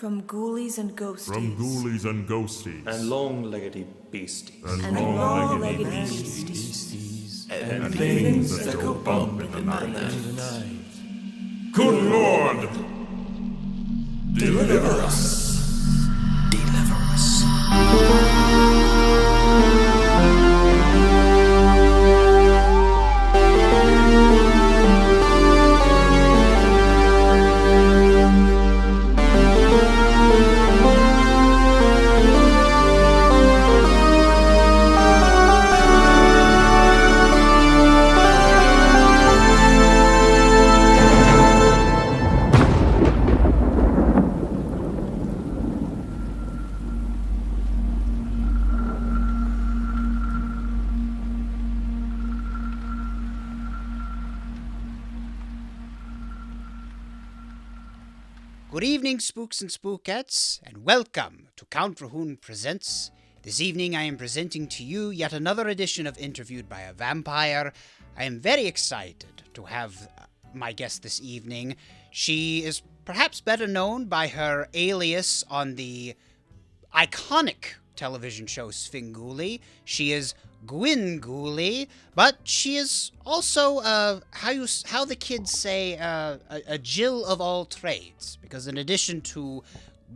From ghoulies and ghosties. From ghoulies and ghosties. And long-leggedy beasties. And long-leggedy beasties. And things that go bump in the night. Good Lord! Deliver us. Deliver us. Good evening, spooks and spookettes, and welcome to Count Drahoon Presents. This evening I am presenting to you yet another edition of Interviewed by a Vampire. I am very excited to have my guest this evening. She is perhaps better known by her alias on the iconic television show Svengoolie. She is Gwengoolie, but she is also, how the kids say, a Jill of all trades, because in addition to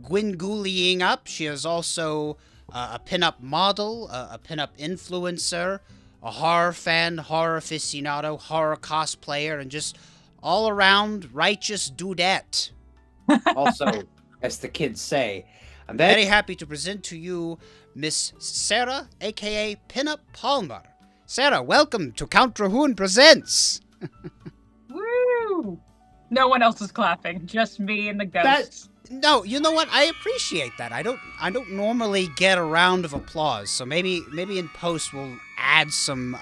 Gwengoolieing up, she is also a pinup model, a pinup influencer, a horror fan, horror aficionado, horror cosplayer, and just all-around righteous dudette. Also, as the kids say, I'm very happy to present to you Miss Sarah, a.k.a. Pinup Palmer. Sarah, welcome to Count Drahoon Presents. Woo! No one else is clapping, just me and the ghosts. No, you know what? I appreciate that. I don't normally get a round of applause, so maybe in post we'll add some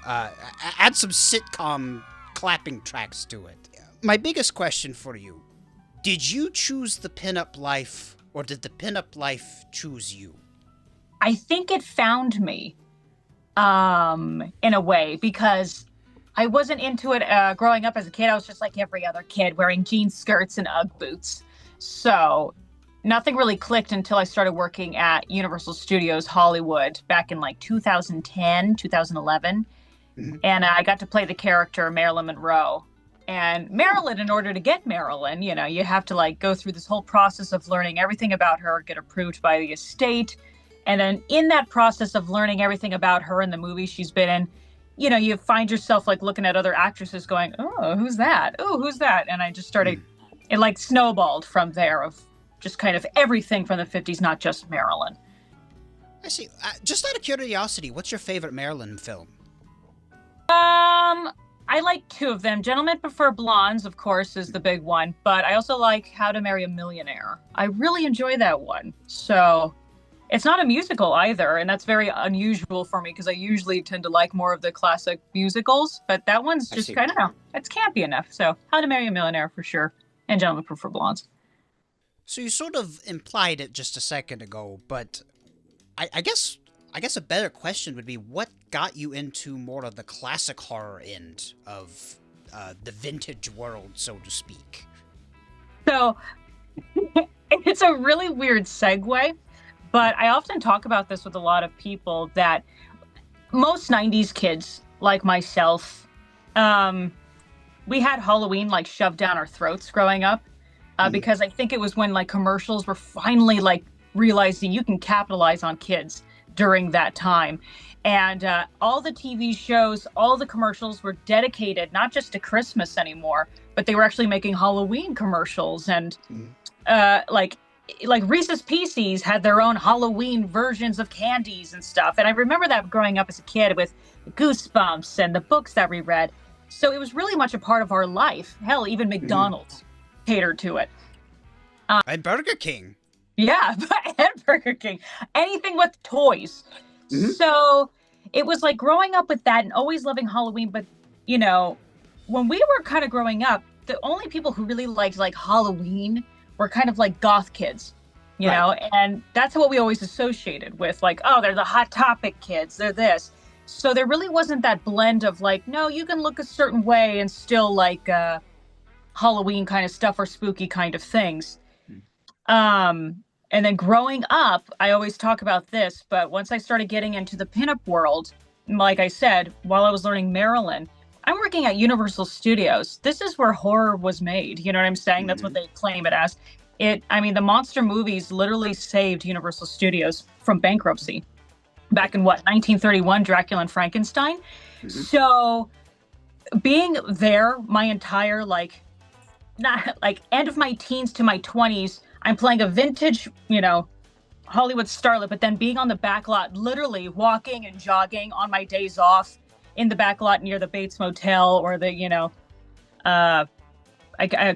sitcom clapping tracks to it. My biggest question for you: did you choose the pinup life, or did the pinup life choose you? I think it found me, in a way, because I wasn't into it growing up as a kid. I was just like every other kid, wearing jean skirts and Ugg boots. So nothing really clicked until I started working at Universal Studios Hollywood back in like 2010, 2011. Mm-hmm. And I got to play the character Marilyn Monroe. And Marilyn, in order to get Marilyn, you have to like go through this whole process of learning everything about her, get approved by the estate. And then in that process of learning everything about her and the movies she's been in, you find yourself like looking at other actresses going, oh, who's that? Oh, who's that? And I just started, it like snowballed from there of just kind of everything from the 50s, not just Marilyn. I see. Just out of curiosity, what's your favorite Marilyn film? I like two of them. Gentlemen Prefer Blondes, of course, is the big one. But I also like How to Marry a Millionaire. I really enjoy that one. So it's not a musical either, and that's very unusual for me because I usually tend to like more of the classic musicals, but that one's just kind of, it's campy enough. So How to Marry a Millionaire for sure, and Gentlemen Prefer Blondes. So you sort of implied it just a second ago, but I guess a better question would be, what got you into more of the classic horror end of the vintage world, so to speak? So it's a really weird segue. But I often talk about this with a lot of people that most 90s kids, like myself, we had Halloween like shoved down our throats growing up because I think it was when like commercials were finally like realizing you can capitalize on kids during that time. And all the TV shows, all the commercials were dedicated not just to Christmas anymore, but they were actually making Halloween commercials and like Reese's Pieces had their own Halloween versions of candies and stuff. And I remember that growing up as a kid with Goosebumps and the books that we read. So it was really much a part of our life. Hell, even McDonald's catered to it. And Burger King. Yeah, and Burger King. Anything with toys. Mm-hmm. So it was like growing up with that and always loving Halloween. But, when we were kind of growing up, the only people who really liked like Halloween were kind of like goth kids, you know, and that's what we always associated with, like, oh, they're the Hot Topic kids, they're this. So there really wasn't that blend of like, no, you can look a certain way and still like Halloween kind of stuff or spooky kind of things. And then growing up, I always talk about this, but once I started getting into the pinup world, like I said, while I was learning Maryland, I'm working at Universal Studios. This is where horror was made. You know what I'm saying? That's what they claim it as. The monster movies literally saved Universal Studios from bankruptcy back in 1931, Dracula and Frankenstein. So being there my entire end of my teens to my 20s, I'm playing a vintage, Hollywood starlet, but then being on the back lot, literally walking and jogging on my days off in the back lot near the Bates Motel or the,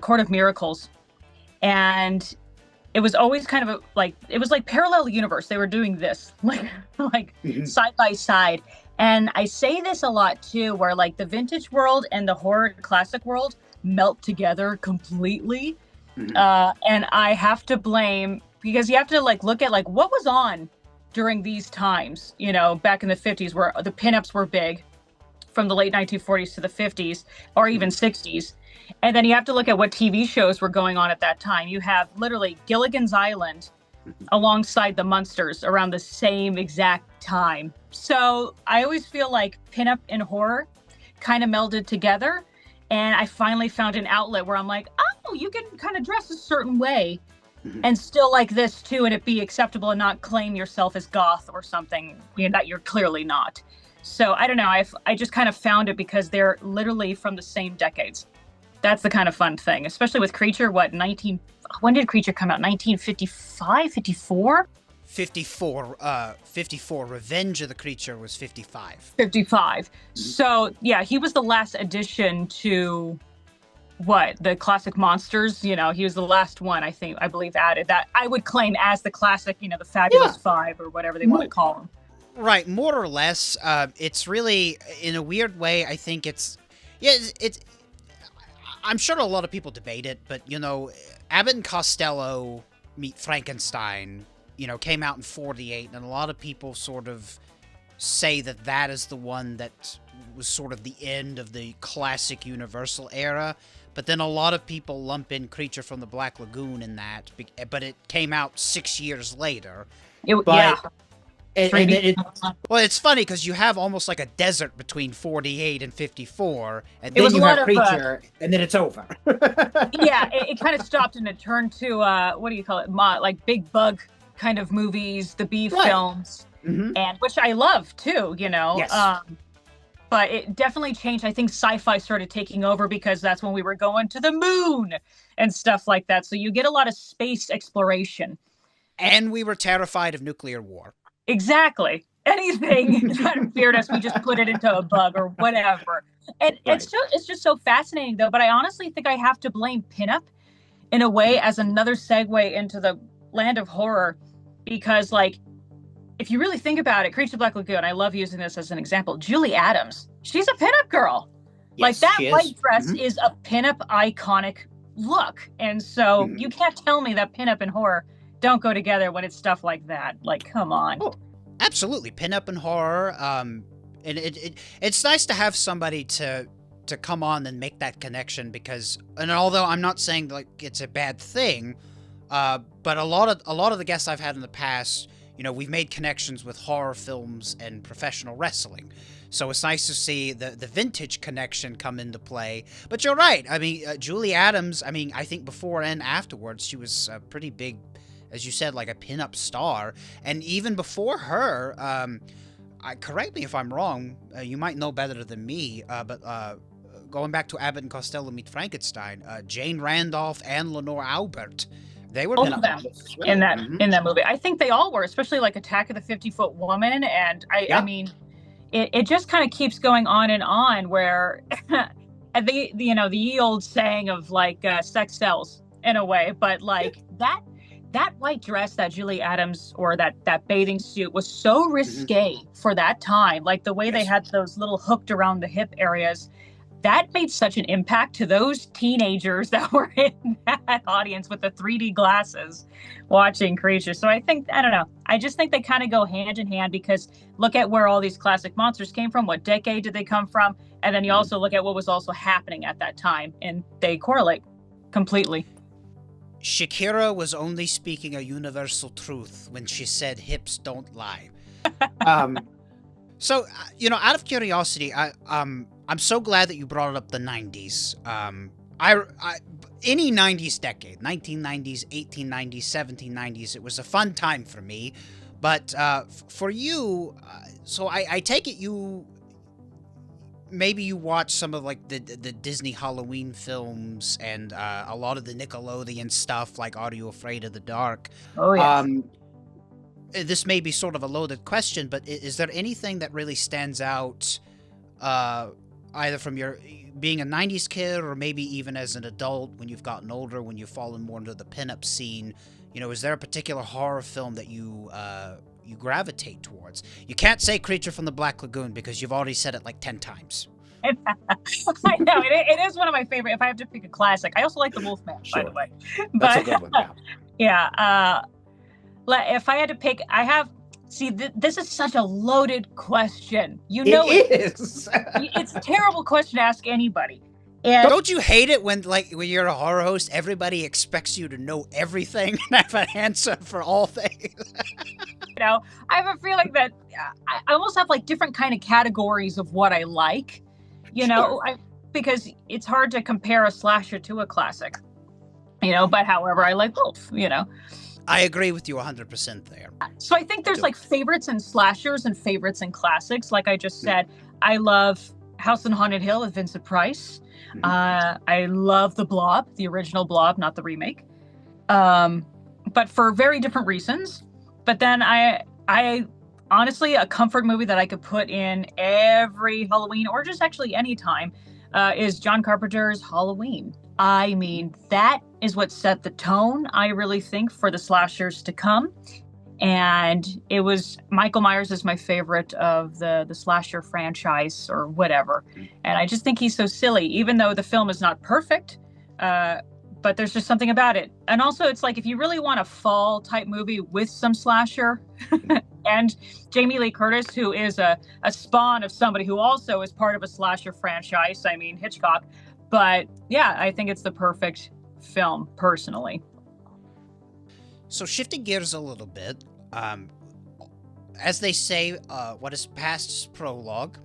Court of Miracles. And it was always kind of it was like parallel universe. They were doing this side by side. And I say this a lot too, where like the vintage world and the horror classic world melt together completely. And I have to blame, because you have to look at what was on during these times, back in the 50s where the pinups were big from the late 1940s to the 50s or even 60s. And then you have to look at what TV shows were going on at that time. You have literally Gilligan's Island alongside the Munsters around the same exact time. So I always feel like pinup and horror kind of melded together. And I finally found an outlet where I'm like, oh, you can kind of dress a certain way and still like this too, and it be acceptable and not claim yourself as goth or something that you're clearly not. So I don't know. I just kind of found it because they're literally from the same decades. That's the kind of fun thing, especially with Creature. When did Creature come out? 1955, 54? 54. Revenge of the Creature was 55. 55. So yeah, he was the last addition to the classic monsters. He was the last one, I believe added that I would claim as the classic, the Fabulous Five or whatever they want to call them. Right, more or less. It's really, in a weird way, I think it's I'm sure a lot of people debate it, but, Abbott and Costello Meet Frankenstein, came out in 48, and a lot of people sort of say that is the one that was sort of the end of the classic Universal era, but then a lot of people lump in Creature from the Black Lagoon in that, but it came out 6 years later. Well, it's funny because you have almost like a desert between 48 and 54, and then you have Creature, and then it's over. It kind of stopped and it turned to what do you call it? Like big bug kind of movies, the B films, and which I love too. Yes. But it definitely changed. I think sci-fi started taking over because that's when we were going to the moon and stuff like that. So you get a lot of space exploration, and we were terrified of nuclear war. Exactly. Anything that feared us, we just put it into a bug or whatever. And it's just so fascinating, though. But I honestly think I have to blame pinup in a way as another segue into the land of horror. Because, if you really think about it, Creature of the Black Lagoon, I love using this as an example. Julie Adams, she's a pinup girl. Yes, that white dress is a pinup iconic look. And so you can't tell me that pinup and horror don't go together when it's stuff like that. Come on. Oh, absolutely. Pinup and horror. And it's nice to have somebody to come on and make that connection and although I'm not saying it's a bad thing, but a lot of the guests I've had in the past, we've made connections with horror films and professional wrestling. So it's nice to see the vintage connection come into play. But you're right. Julie Adams, I think before and afterwards, she was pretty big, as you said, like a pinup star. And even before her, correct me if I'm wrong, you might know better than me, but going back to Abbott and Costello Meet Frankenstein, Jane Randolph and Lenore Albert, they were both of them in that movie. I think they all were, especially Attack of the 50-Foot Woman. And it just kind of keeps going on and on where the ye old saying of sex sells in a way, but that white dress that Julie Adams or that bathing suit was so risque for that time. The way they had those little hooked around the hip areas, that made such an impact to those teenagers that were in that audience with the 3D glasses watching Creature. So I don't know. I just think they kind of go hand in hand because look at where all these classic monsters came from. What decade did they come from? And then you also look at what was also happening at that time and they correlate completely. Shakira was only speaking a universal truth when she said hips don't lie. So, out of curiosity, I'm so glad that you brought up the 90s. Any 90s decade, 1990s, 1890s, 1790s, it was a fun time for me. But for you, so I take it maybe you watch some of like the Disney Halloween films and a lot of the Nickelodeon stuff, like Are You Afraid of the Dark? Oh, yeah. This may be sort of a loaded question, but is there anything that really stands out, either from your being a 90s kid or maybe even as an adult when you've gotten older, when you've fallen more into the pinup scene? Is there a particular horror film that you gravitate towards? You can't say Creature from the Black Lagoon because you've already said it like 10 times. I know, it is one of my favorite. If I have to pick a classic, I also like The Wolfman, by the way. That's a good one, yeah. Yeah. If I had to pick, this is such a loaded question. It is. It's a terrible question to ask anybody. And don't you hate it when you're a horror host, everybody expects you to know everything and have an answer for all things? I have a feeling that I almost have like different kind of categories of what I like, Sure. because it's hard to compare a slasher to a classic, but however, I like both, I agree with you 100% there. So I think there's like favorites and slashers and favorites and classics. Like I just said, I love House on Haunted Hill with Vincent Price. I love The Blob, the original Blob, not the remake. But for very different reasons. But then I honestly, a comfort movie that I could put in every Halloween or just actually any time is John Carpenter's Halloween. I mean, that is what set the tone, I really think, for the slashers to come. And it was, Michael Myers is my favorite of the slasher franchise or whatever. And I just think he's so silly, even though the film is not perfect, but there's just something about it. And also it's like, if you really want a fall type movie with some slasher and Jamie Lee Curtis, who is a spawn of somebody who also is part of a slasher franchise, I mean, Hitchcock. But yeah, I think it's the perfect film, personally. So shifting gears a little bit, as they say, what is past is prologue.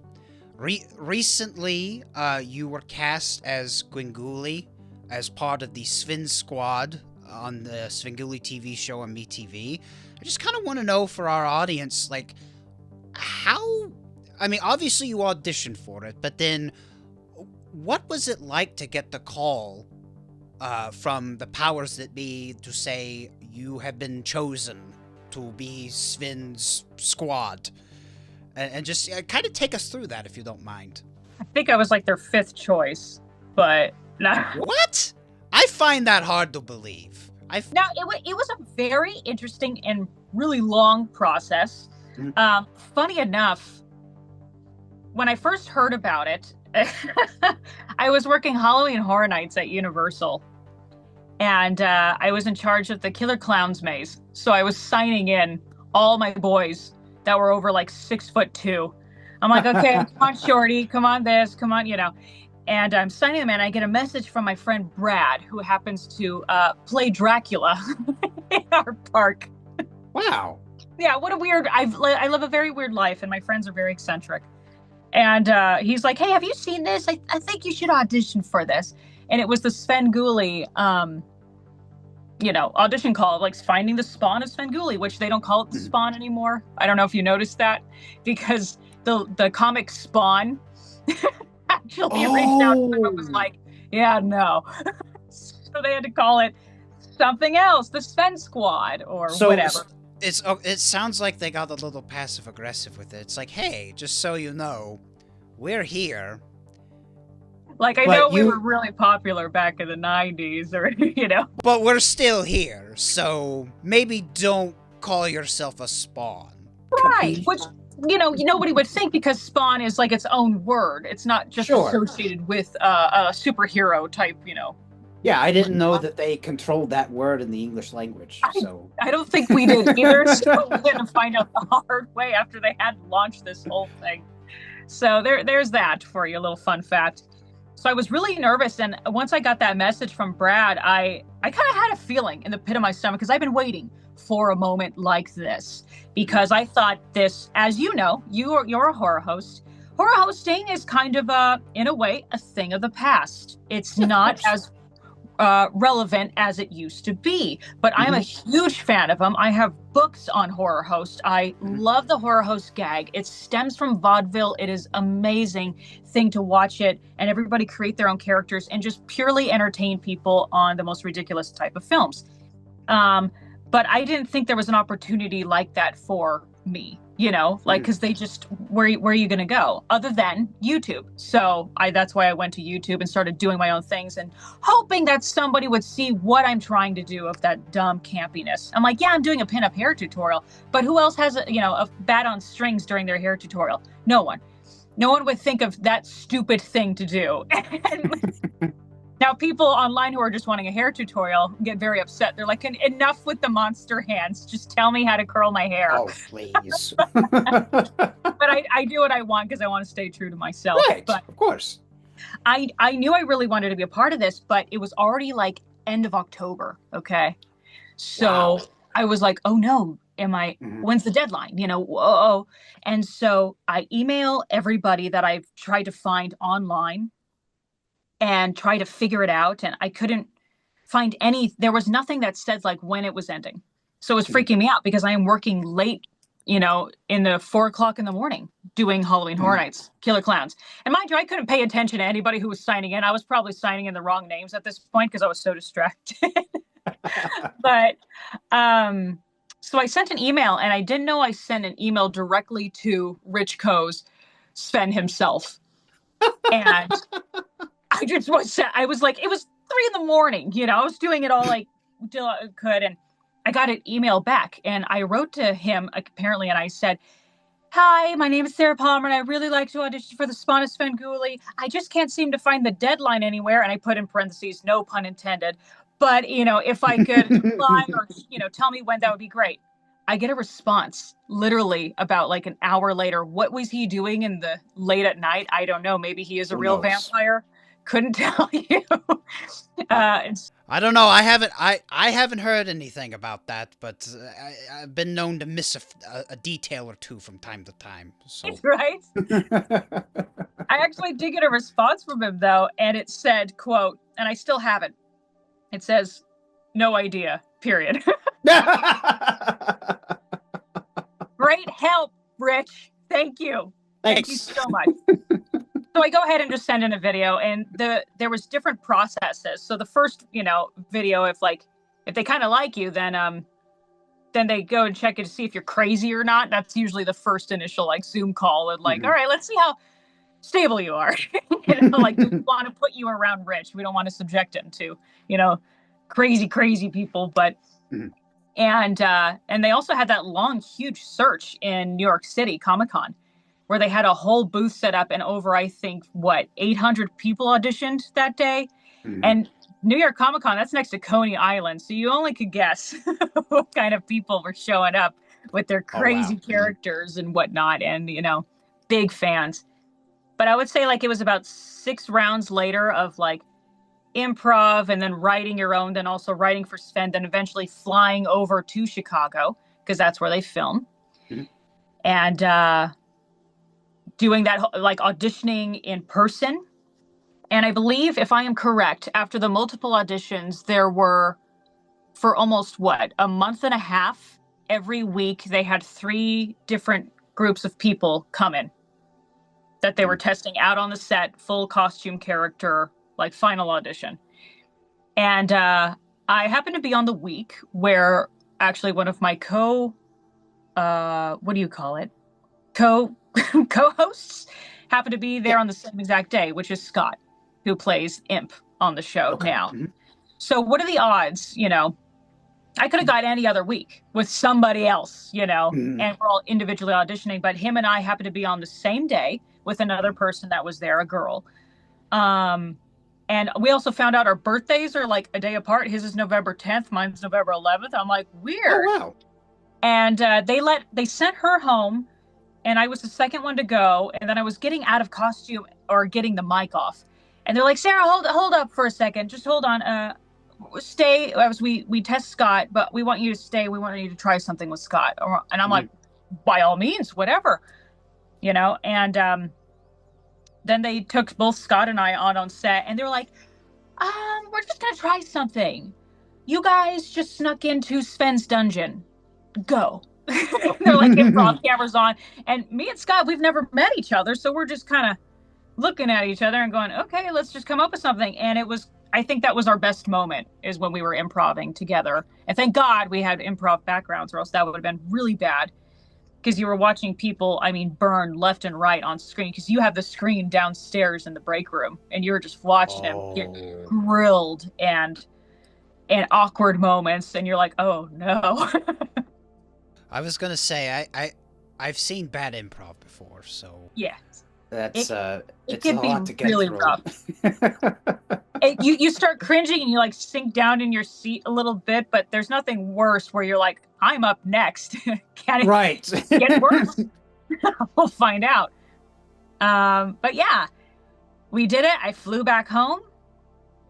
Recently, you were cast as Gwengoolie as part of the Sven Squad on the Svengoolie TV show on MeTV. I just kind of want to know for our audience, like, obviously you auditioned for it, but then what was it like to get the call from the powers that be to say you have been chosen to be Sven's squad? And just kind of take us through that, if you don't mind. I think I was like their fifth choice, but no. What? I find that hard to believe. Now, it was a very interesting and really long process. Funny enough, when I first heard about it, I was working Halloween Horror Nights at Universal, and I was in charge of the Killer Clowns maze. So I was signing in all my boys that were over like 6'2". I'm like, okay, come on, Shorty, come on this, come on, And I'm signing them in. I get a message from my friend Brad, who happens to play Dracula in our park. Wow. Yeah, what a weird. I live a very weird life, and my friends are very eccentric. And he's like, hey, have you seen this? I think you should audition for this. And it was the Svengoolie, audition call, like finding the spawn of Svengoolie, which they don't call it the spawn anymore. I don't know if you noticed that, because the comic Spawn actually reached out to them and was like, yeah, no. So they had to call it something else, the Sven Squad or whatever. It sounds like they got a little passive aggressive with it. It's like, hey, just so you know, we're here. Like, I know we were really popular back in the 90s, or, But we're still here, so maybe don't call yourself a spawn. Right, which, nobody would think, because spawn is like its own word. It's not just associated with a superhero type, Yeah, I didn't know that they controlled that word in the English language. So I don't think we did either. So we had to find out the hard way after they had launched this whole thing. So there's that for you, a little fun fact. So I was really nervous. And once I got that message from Brad, I kind of had a feeling in the pit of my stomach, because I've been waiting for a moment like this, because I thought this, as you know, you're a horror host. Horror hosting is kind of in a way, a thing of the past. It's not as relevant as it used to be, but I'm a huge fan of them. I have books on horror host. I love the horror host gag. It stems from vaudeville. It is amazing thing to watch it, and everybody create their own characters and just purely entertain people on the most ridiculous type of films. But I didn't think there was an opportunity like that for me, you know, like, because they just, where are you going to go other than YouTube? So that's why I went to YouTube and started doing my own things and hoping that somebody would see what I'm trying to do of that dumb campiness. I'm like, yeah, I'm doing a pinup hair tutorial, but who else has a bat on strings during their hair tutorial? No one would think of that stupid thing to do. Now, people online who are just wanting a hair tutorial get very upset. They're like, enough with the monster hands. Just tell me how to curl my hair. Oh, please. But I do what I want because I want to stay true to myself. Right, but of course. I knew I really wanted to be a part of this, but it was already like end of October, okay? So I was like, oh no, when's the deadline? Whoa. And so I email everybody that I've tried to find online and try to figure it out. And I couldn't find there was nothing that said like when it was ending. So it was freaking me out because I am working late, in the 4:00 in the morning doing Halloween Horror Nights, Killer Clowns. And mind you, I couldn't pay attention to anybody who was signing in. I was probably signing in the wrong names at this point because I was so distracted. But, so I sent an email, and I didn't know I sent an email directly to Rich Coe's Sven himself. And I was like, it was 3 a.m, I was doing it all like till I could. And I got an email back, and I wrote to him apparently. And I said, hi, my name is Sarah Palmer, and I really like to audition for the Spawn of Svengoolie. I just can't seem to find the deadline anywhere. And I put in parentheses, no pun intended. But, if I could apply or, tell me when, that would be great. I get a response literally about like an hour later. What was he doing in the late at night? I don't know. Maybe he is a real vampire. Couldn't tell you. I don't know. I haven't heard anything about that, but I've been known to miss a detail or two from time to time. So. Right? I actually did get a response from him though, and it said, quote, and I still have it. It says, no idea, period. Great help, Rich. Thank you. Thanks. Thank you so much. So I go ahead and just send in a video, and there was different processes. So the first, video, if they kind of like you, then they go and check it to see if you're crazy or not. That's usually the first initial Zoom call, and all right, let's see how stable you are. Do we want to put you around Rich? We don't want to subject him to, crazy people. But and they also had that long, huge search in New York City Comic Con, where they had a whole booth set up, and over, I think, 800 people auditioned that day. And New York Comic Con, that's next to Coney Island. So you only could guess what kind of people were showing up with their crazy characters and whatnot. And, big fans. But I would say it was about 6 rounds later of improv and then writing your own, then also writing for Sven, then eventually flying over to Chicago because that's where they film. And doing that, auditioning in person. And I believe, if I am correct, after the multiple auditions, there were, for almost a month and a half, every week they had 3 different groups of people come in that they were testing out on the set, full costume character, final audition. And I happened to be on the week where actually one of my co-hosts happened to be there on the same exact day, which is Scott, who plays Imp on the show now. So what are the odds, I could have got any other week with somebody else, and we're all individually auditioning, but him and I happened to be on the same day with another person that was there, a girl. And we also found out our birthdays are a day apart. His is November 10th, mine's November 11th. I'm like, weird. Oh, wow. And they sent her home, and I was the second one to go. And then I was getting out of costume or getting the mic off. And they're like, Sarah, hold up for a second. Just hold on. Stay as we test Scott, but we want you to stay. We want you to try something with Scott. And I'm like, by all means, whatever, And then they took both Scott and I on set, and they were like, we're just gonna try something. You guys just snuck into Sven's dungeon. Go. They're like, improv cameras on, and me and Scott, we've never met each other, so we're just kind of looking at each other and going, okay, let's just come up with something. And I think that was our best moment, is when we were improvising together. And thank God we had improv backgrounds, or else that would have been really bad, because you were watching people, burn left and right on screen, because you have the screen downstairs in the break room, and you're just watching them get grilled and awkward moments, and you're like, oh no. I was gonna say, I've seen bad improv before, so Yeah. That's it it's can a be lot to get really through. rough. You start cringing, and you like sink down in your seat a little bit, but there's nothing worse where you're like, I'm up next. Can it Right. get worse? We'll find out. But yeah, we did it. I flew back home.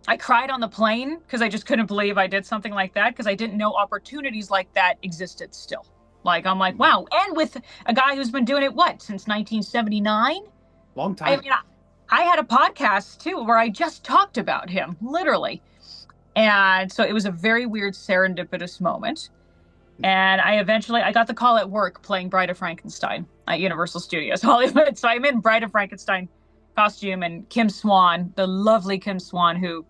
I cried on the plane because I just couldn't believe I did something like that, because I didn't know opportunities like that existed still. Like, I'm like, wow. And with a guy who's been doing it, since 1979? Long time. I had a podcast too where I just talked about him, literally. And so it was a very weird serendipitous moment. And I got the call at work playing Bride of Frankenstein at Universal Studios Hollywood. So I'm in Bride of Frankenstein costume, and Kim Swan, the lovely Kim Swan, who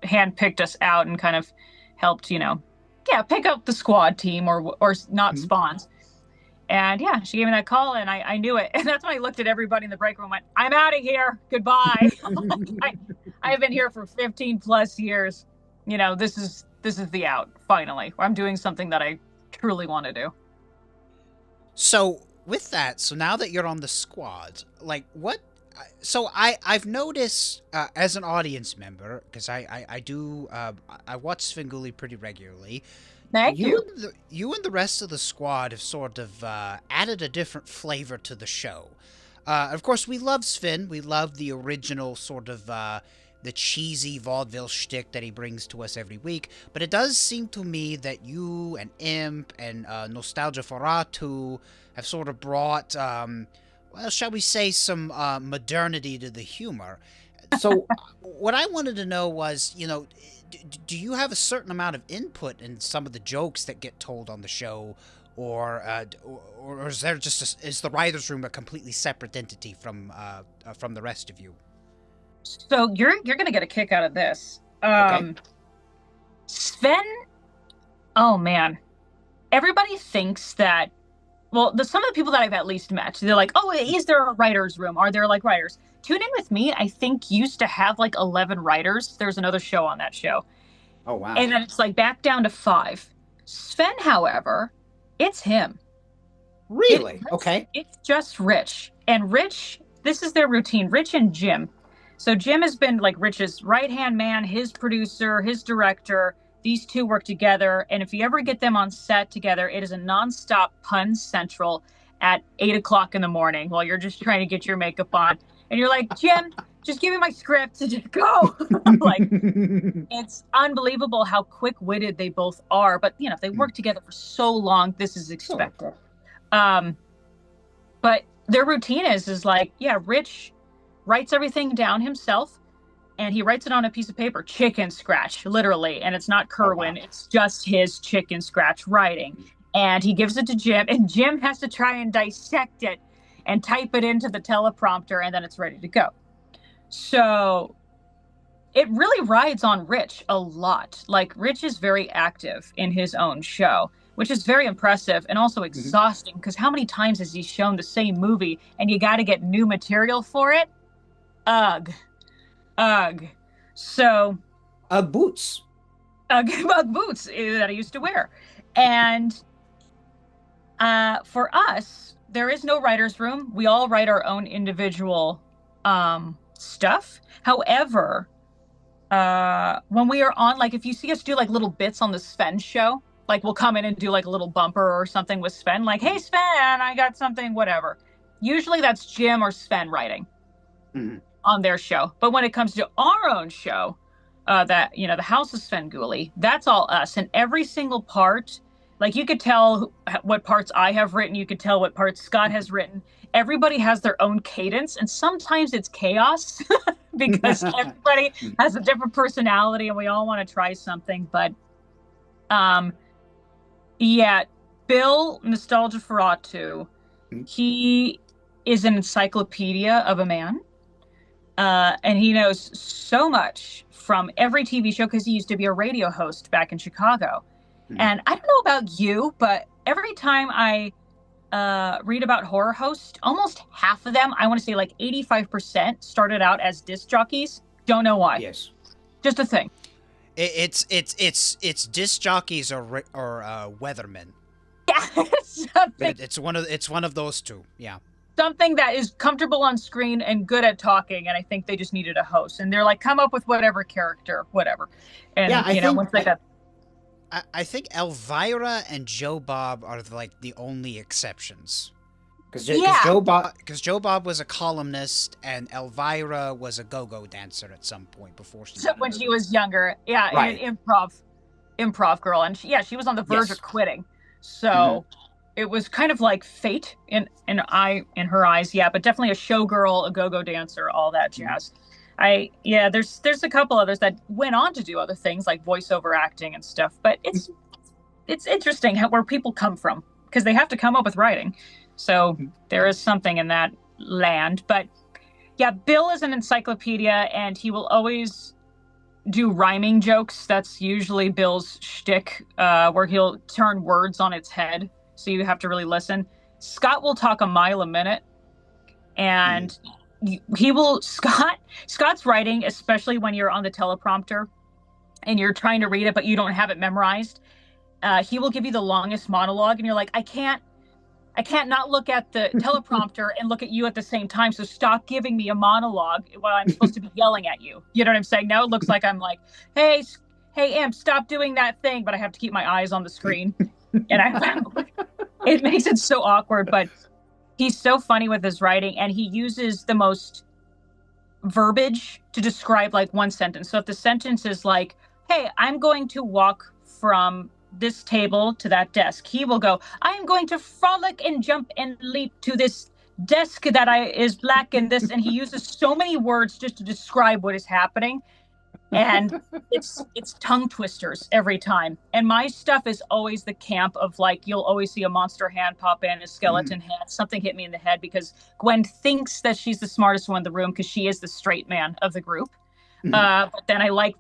handpicked us out and kind of helped, pick up the squad team or not spawns. And yeah, she gave me that call, and I knew it. And that's when I looked at everybody in the break room and went, I'm out of here. Goodbye. I've been here for 15 plus years. This is the out, finally. I'm doing something that I truly want to do. So with that, so now that you're on the squad, like what? So I've noticed as an audience member, because I watch Svengoolie pretty regularly. Thank you. You and the rest of the squad have sort of added a different flavor to the show. Of course, we love Sven. We love the original sort of the cheesy vaudeville shtick that he brings to us every week. But it does seem to me that you and Imp and Nostalgia for Ratu have sort of brought, shall we say, some modernity to the humor. So what I wanted to know was, do you have a certain amount of input in some of the jokes that get told on the show, or is there is the writers' room a completely separate entity from the rest of you? So you're gonna get a kick out of this. Okay. Sven, oh man, everybody thinks that. Well, some of the people that I've at least met, they're like, oh, is there a writer's room? Are there like writers? Tune In With Me, I think, used to have like 11 writers. There's another show on that show. Oh, wow. And then it's like back down to 5. Sven, however, it's him. Really? Okay. It's just Rich. And Rich, this is their routine, Rich and Jim. So Jim has been like Rich's right-hand man, his producer, his director. These two work together, and if you ever get them on set together, it is a nonstop pun central at 8 o'clock in the morning while you're just trying to get your makeup on. And you're like, Jim, just give me my script and just go. Like, it's unbelievable how quick-witted they both are. But, if they work together for so long, this is expected. Sure. But their routine is like, Rich writes everything down himself. And he writes it on a piece of paper, chicken scratch, literally. And it's not Kerwin. Oh, wow. It's just his chicken scratch writing. And he gives it to Jim. And Jim has to try and dissect it and type it into the teleprompter. And then it's ready to go. So it really rides on Rich a lot. Like, Rich is very active in his own show, which is very impressive and also exhausting. Because how many times has he shown the same movie and you got to get new material for it? Ugh. So boots. Boots that I used to wear. And for us, there is no writer's room. We all write our own individual stuff. However, when we are on, like, if you see us do like little bits on the Sven show, like we'll come in and do like a little bumper or something with Sven, like, hey Sven, I got something, whatever. Usually that's Jim or Sven writing. on their show. But when it comes to our own show, that, you know, the House of Svengoolie, that's all us. And every single part, like you could tell what parts I have written, you could tell what parts Scott has written. Everybody has their own cadence, and sometimes it's chaos because everybody has a different personality and we all want to try something. But yeah, Bill Nostalgia Ferratu, he is an encyclopedia of a man. And he knows so much from every TV show because he used to be a radio host back in Chicago. And I don't know about you, but every time I read about horror hosts, almost half of them, I want to say like 85%, started out as disc jockeys. Don't know why. Yes. Just a thing. It's disc jockeys or weathermen. Yeah, something. It's one of those two. Yeah. Something that is comfortable on screen and good at talking, and I think they just needed a host. And they're like, come up with whatever character, whatever. And Yeah, you know, once they got. I think Elvira and Joe Bob are like the only exceptions. Because Yeah. Joe Bob was a columnist and Elvira was a go-go dancer at some point before she. When she was younger, yeah, Right. an improv girl, and she was on the verge of quitting. So it was kind of like fate in her eyes, yeah, but definitely a showgirl, a go-go dancer, all that jazz. There's a couple others that went on to do other things like voiceover acting and stuff, but it's interesting where people come from because they have to come up with writing. So there is something in that land. But yeah, Bill is an encyclopedia, and he will always do rhyming jokes. That's usually Bill's shtick, where he'll turn words on its head. So you have to really listen. Scott will talk a mile a minute, and Scott's writing, especially when you're on the teleprompter and you're trying to read it, but you don't have it memorized. He will give you the longest monologue, and you're like, I can't not look at the teleprompter and look at you at the same time. So stop giving me a monologue while I'm supposed to be yelling at you. You know what I'm saying? Now it looks like I'm like, hey, Imp, stop doing that thing. But I have to keep my eyes on the screen. And it makes it so awkward. But he's so funny with his writing, and he uses the most verbiage to describe like one sentence. So if the sentence is like, hey, I'm going to walk from this table to that desk, he will go, I am going to frolic and jump and leap to this desk that is black and this, and he uses so many words just to describe what is happening, and it's tongue twisters every time. And my stuff is always the camp of like, you'll always see a monster hand pop in, a skeleton hand, something hit me in the head, because Gwen thinks that she's the smartest one in the room because she is the straight man of the group. But then I like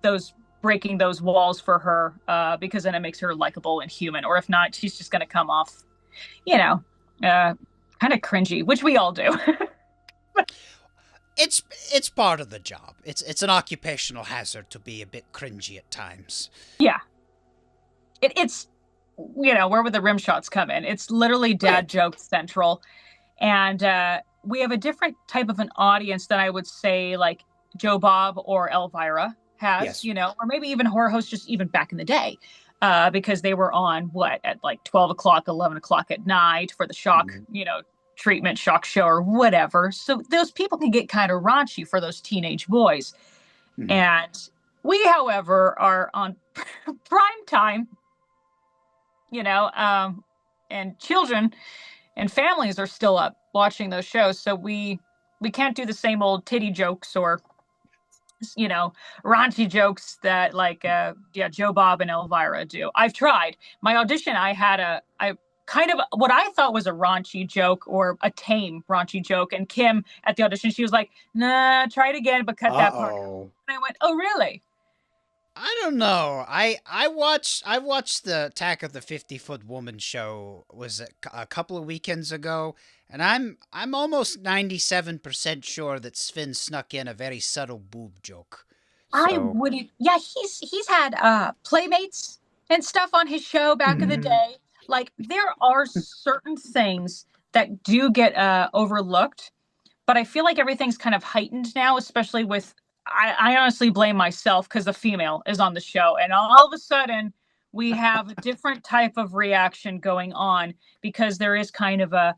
breaking those walls for her, because then it makes her likable and human. Or if not, she's just going to come off, kind of cringy, which we all do. It's part of the job. It's an occupational hazard to be a bit cringy at times. Yeah. It's where would the rim shots come in? It's literally dad joke central. And we have a different type of an audience than I would say like Joe Bob or Elvira has, or maybe even horror hosts just even back in the day, because they were on at like 12 o'clock, 11 o'clock at night for the shock, treatment shock show or whatever. So those people can get kind of raunchy for those teenage boys. And we, however, are on prime time, and children and families are still up watching those shows. So we can't do the same old titty jokes or raunchy jokes that like Joe Bob and Elvira do. I've tried. My audition, I kind of what I thought was a raunchy joke or a tame raunchy joke, and Kim at the audition, she was like, nah, try it again, but cut that part. And I went, oh really? I don't know. I watched the Attack of the 50-Foot Woman show was a couple of weekends ago, and I'm almost 97% sure that Sven snuck in a very subtle boob joke. I wouldn't. Yeah, he's had Playmates and stuff on his show back in the day. Like, there are certain things that do get overlooked, but I feel like everything's kind of heightened now, especially with, I honestly blame myself because a female is on the show, and all of a sudden we have a different type of reaction going on because there is kind of a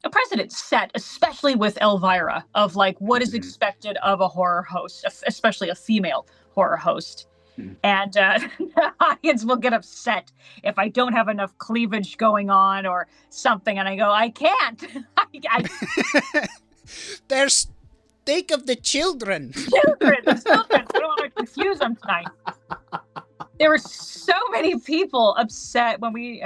a precedent set, especially with Elvira, of like what is expected of a horror host, especially a female horror host. And the audience will get upset if I don't have enough cleavage going on or something, and I go, I can't. There's think of the children. Children. I don't want to confuse them tonight. There were so many people upset when we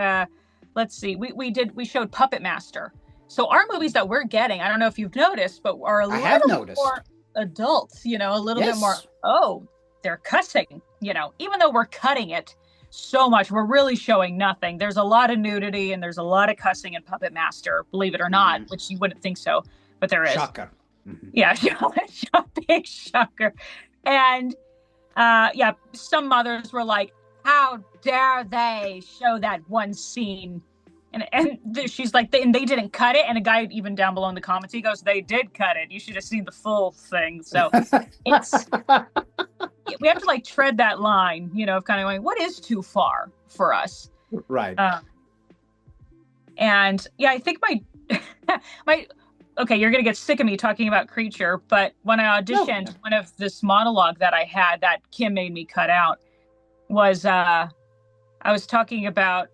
we showed Puppet Master. So our movies that we're getting, I don't know if you've noticed, but are a little more adult, a little bit more, they're cussing, even though we're cutting it so much, we're really showing nothing. There's a lot of nudity and there's a lot of cussing in Puppet Master, believe it or not, which you wouldn't think so, but there is. Shocker. Yeah, big shocker. And some mothers were like, how dare they show that one scene? And she's like, and they didn't cut it. And a guy even down below in the comments, he goes, they did cut it. You should have seen the full thing. So we have to like tread that line, of kind of going, what is too far for us? Right. And yeah, I think okay, you're going to get sick of me talking about Creature, but when I auditioned, one of this monologue that I had that Kim made me cut out was, I was talking about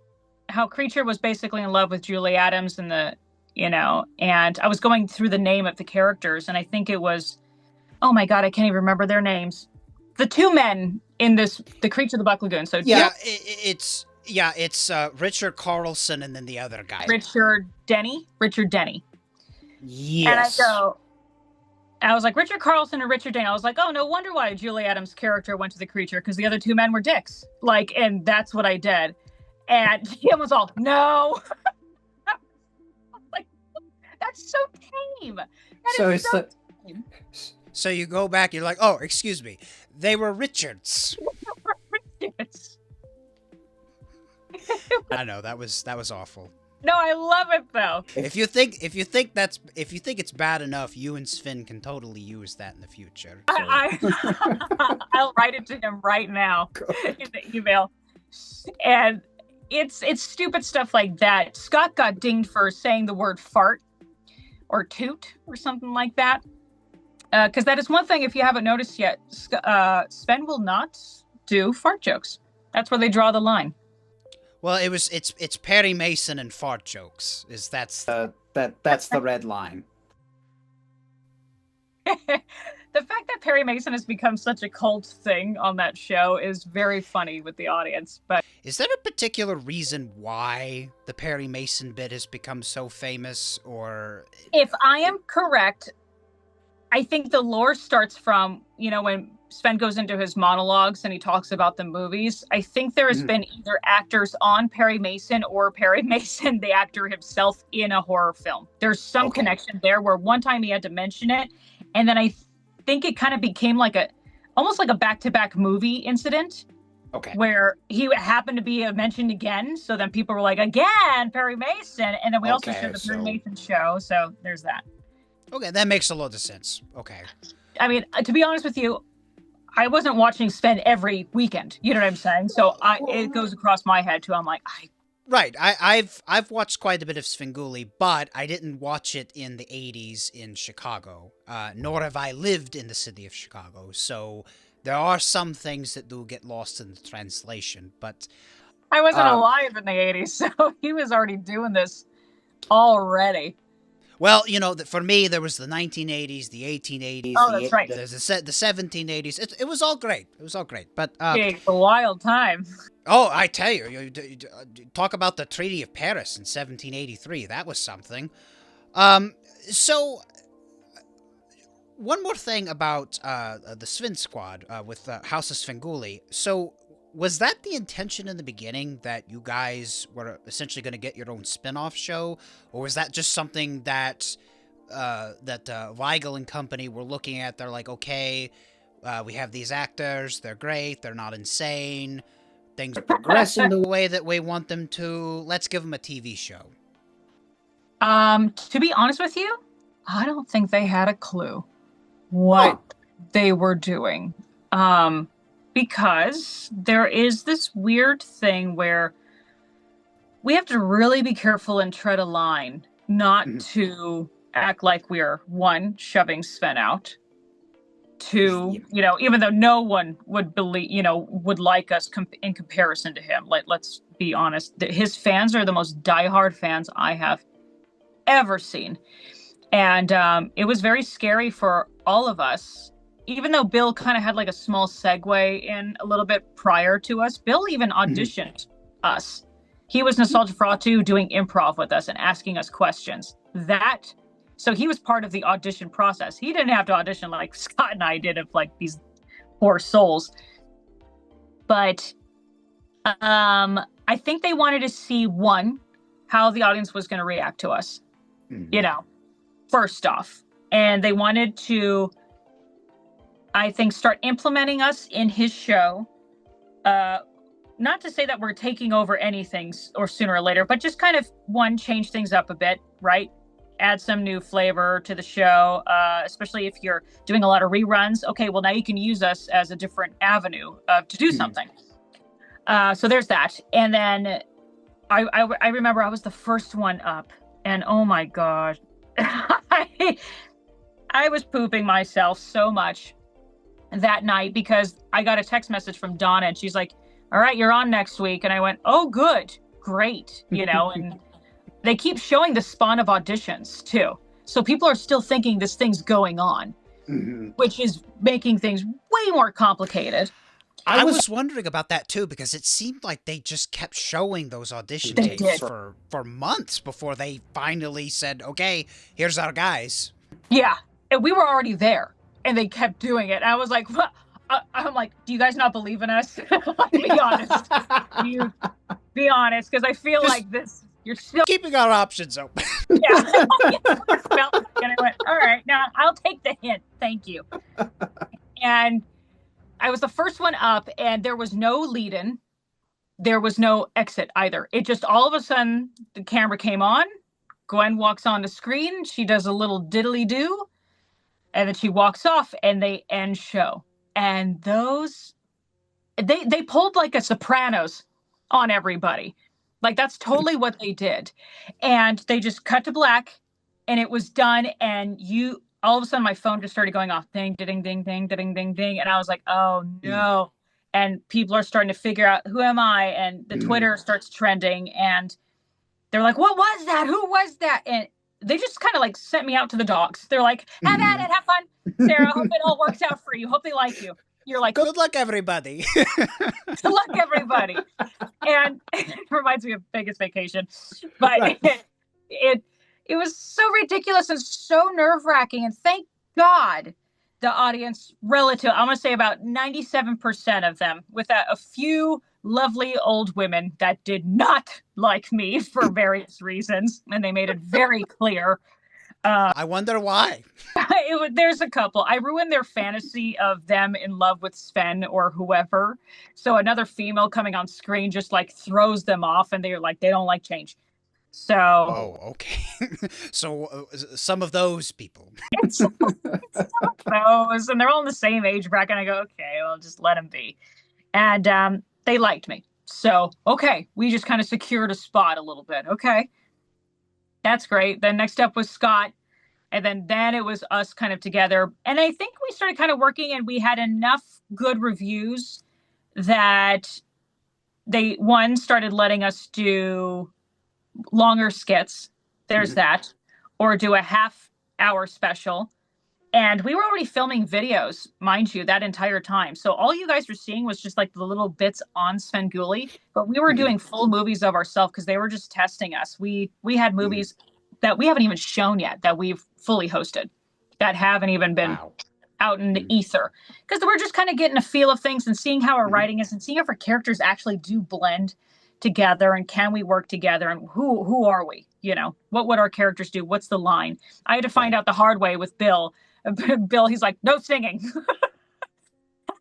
how Creature was basically in love with Julie Adams and and I was going through the name of the characters, and I think it was, oh my God, I can't even remember their names. The two men in the Creature of the Black Lagoon. So it's Richard Carlson and then the other guy. Richard Denny. Yes. And I was like, Richard Carlson and Richard Denny. I was like, oh, no wonder why Julie Adams' character went to the Creature, because the other two men were dicks. And that's what I did. And Kim was all, no. Like, that's so tame. Tame. So you go back, you're like, oh, excuse me. They were Richards. Richards. I know, that was awful. No, I love it though. If you think it's bad enough, you and Sven can totally use that in the future. So. I'll write it to him right now in the email. And it's stupid stuff like that. Scott got dinged for saying the word fart or toot or something like that. Because that is one thing, if you haven't noticed yet, Sven will not do fart jokes. That's where they draw the line. Well, it's Perry Mason and fart jokes. That's the red line. The fact that Perry Mason has become such a cult thing on that show is very funny with the audience. But is there a particular reason why the Perry Mason bit has become so famous? Or if I am correct, I think the lore starts from, when Sven goes into his monologues and he talks about the movies. I think there has been either actors on Perry Mason or Perry Mason, the actor himself, in a horror film. There's some connection there where one time he had to mention it. And then I think it kind of became almost like a back-to-back movie incident. Okay. Where he happened to be mentioned again. So then people were like, again, Perry Mason. And then we also showed the Perry Mason show. So there's that. Okay, that makes a lot of sense. Okay. I mean, to be honest with you, I wasn't watching Sven every weekend. You know what I'm saying? So it goes across my head too. I'm like, Right. I've watched quite a bit of Svengoolie, but I didn't watch it in the 80s in Chicago. Nor have I lived in the city of Chicago. So there are some things that do get lost in the translation. But I wasn't alive in the 80s, so he was already doing this already. Well, for me, there was the 1980s, the 1880s. Oh, that's right. There's the 1780s. It was all great. It was all great. But it's a wild time. Oh, I tell you, talk about the Treaty of Paris in 1783. That was something. So, one more thing about the Sven Squad with House of Svengoolie. So, was that the intention in the beginning, that you guys were essentially going to get your own spin-off show? Or was that just something that Weigel and company were looking at? They're like, okay, we have these actors. They're great. They're not insane. Things are progressing the way that we want them to. Let's give them a TV show. To be honest with you, I don't think they had a clue what they were doing. Because there is this weird thing where we have to really be careful and tread a line not to act like we're, one, shoving Sven out, two, even though no one would believe, would like us in comparison to him. Let's be honest. His fans are the most diehard fans I have ever seen. And it was very scary for all of us. Even though Bill kind of had like a small segue in a little bit prior to us, Bill even auditioned us. He was Nostalgia Fratu doing improv with us and asking us questions. So he was part of the audition process. He didn't have to audition like Scott and I did of like these poor souls. But I think they wanted to see, one, how the audience was going to react to us, first off. And they wanted to, I think, start implementing us in his show. Not to say that we're taking over anything or sooner or later, but just kind of, one, change things up a bit, right? Add some new flavor to the show, especially if you're doing a lot of reruns. Okay, well, now you can use us as a different avenue to do something. So there's that. And then I remember I was the first one up, and oh my God, I was pooping myself so much that night because I got a text message from Donna, and she's like, all right, you're on next week. And I went, oh, good, great, and they keep showing the spawn of auditions too. So people are still thinking this thing's going on, which is making things way more complicated. I was wondering about that too, because it seemed like they just kept showing those audition tapes for months before they finally said, okay, here's our guys. Yeah, and we were already there, and they kept doing it. I was like, what? I'm like, do you guys not believe in us? Be honest. Be honest, because I feel like this, you're still keeping our options open. Yeah. And I went, all right, now I'll take the hint. Thank you. And I was the first one up, and there was no lead-in. There was no exit either. It just all of a sudden, the camera came on. Gwen walks on the screen. She does a little diddly-do, and then she walks off, and they end show. And they pulled like a Sopranos on everybody. Like, that's totally what they did. And they just cut to black, and it was done. And all of a sudden, my phone just started going off. Ding, ding, ding, ding, ding, ding, ding. And I was like, oh, no. And people are starting to figure out, who am I? And the Twitter starts trending. And they're like, what was that? Who was that? And they just kind of like sent me out to the dogs. They're like, have at it. Have fun. Sarah, hope it all works out for you. Hope they like you. You're like, good luck, everybody. Good luck, everybody. And it reminds me of Vegas Vacation. But it was so ridiculous and so nerve-wracking. And thank God the audience, I'm going to say about 97% of them, with a few lovely old women that did not like me for various reasons. And they made it very clear. I wonder why. There's a couple. I ruined their fantasy of them in love with Sven or whoever. So another female coming on screen just like throws them off, and they're like, they don't like change. So. Oh, okay. So some of those people. Some of those, and they're all in the same age bracket. And I go, okay, well, just let them be. And they liked me. So, okay, we just kind of secured a spot a little bit. Okay. That's great. Then next up was Scott. And then it was us kind of together. And I think we started kind of working, and we had enough good reviews that they, one, started letting us do longer skits. There's that. Or do a half-hour special. And we were already filming videos, mind you, that entire time. So all you guys were seeing was just like the little bits on Svengoolie. But we were doing full movies of ourselves because they were just testing us. We had movies that we haven't even shown yet that we've fully hosted, that haven't even been out in the ether. Because we're just kind of getting a feel of things and seeing how our writing is and seeing if our characters actually do blend together, and can we work together, and who are we? What would our characters do? What's the line? I had to find out the hard way with Bill. Bill, he's like, no singing.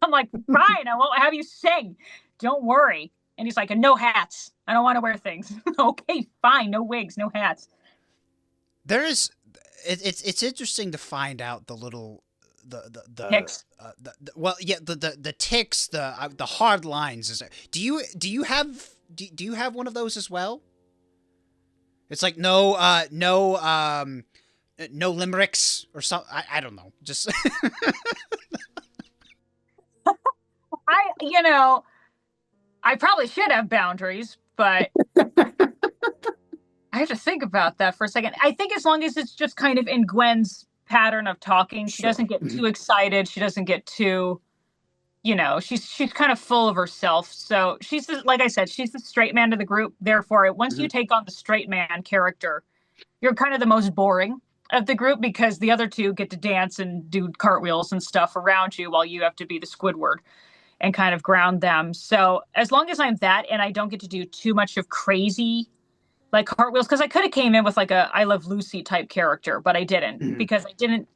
I'm like, fine, I won't have you sing. Don't worry. And he's like, and no hats. I don't want to wear things. Okay, fine. No wigs, no hats. It's interesting to find out the little the ticks. The ticks, the hard lines. Do you have one of those as well? It's like no limericks or something. I don't know. Just I probably should have boundaries, but I have to think about that for a second. I think as long as it's just kind of in Gwen's pattern of talking, she doesn't get too excited. She doesn't get too, she's kind of full of herself. So like I said, she's the straight man to the group. Therefore, once you take on the straight man character, you're kind of the most boring of the group because the other two get to dance and do cartwheels and stuff around you while you have to be the Squidward and kind of ground them. So as long as I'm that and I don't get to do too much of crazy like cartwheels, because I could have came in with like a I Love Lucy type character, but I didn't because I didn't,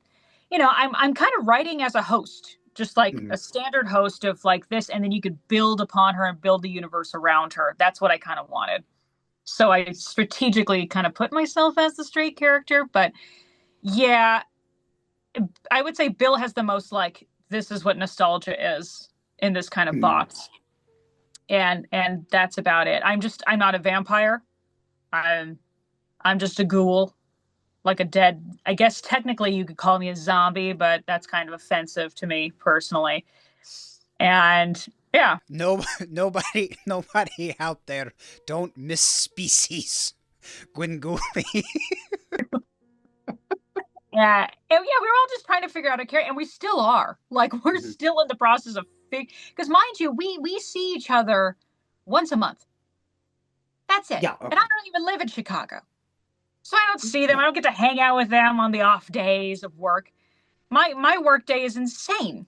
I'm kind of writing as a host, just like a standard host of like this, and then you could build upon her and build the universe around her. That's what I kind of wanted. So I strategically kind of put myself as the straight character, but yeah, I would say Bill has the most like, this is what nostalgia is in this kind of box. And that's about it. I'm not a vampire. I'm just a ghoul, like a dead, I guess technically you could call me a zombie, but that's kind of offensive to me personally. And yeah. Nobody out there don't miss species Gwengoolie. Yeah. And yeah, we were all just trying to figure out a character, and we still are. Like, we're still in the process of because mind you, we see each other once a month. That's it. Yeah, okay. And I don't even live in Chicago. So I don't see them. I don't get to hang out with them on the off days of work. My work day is insane.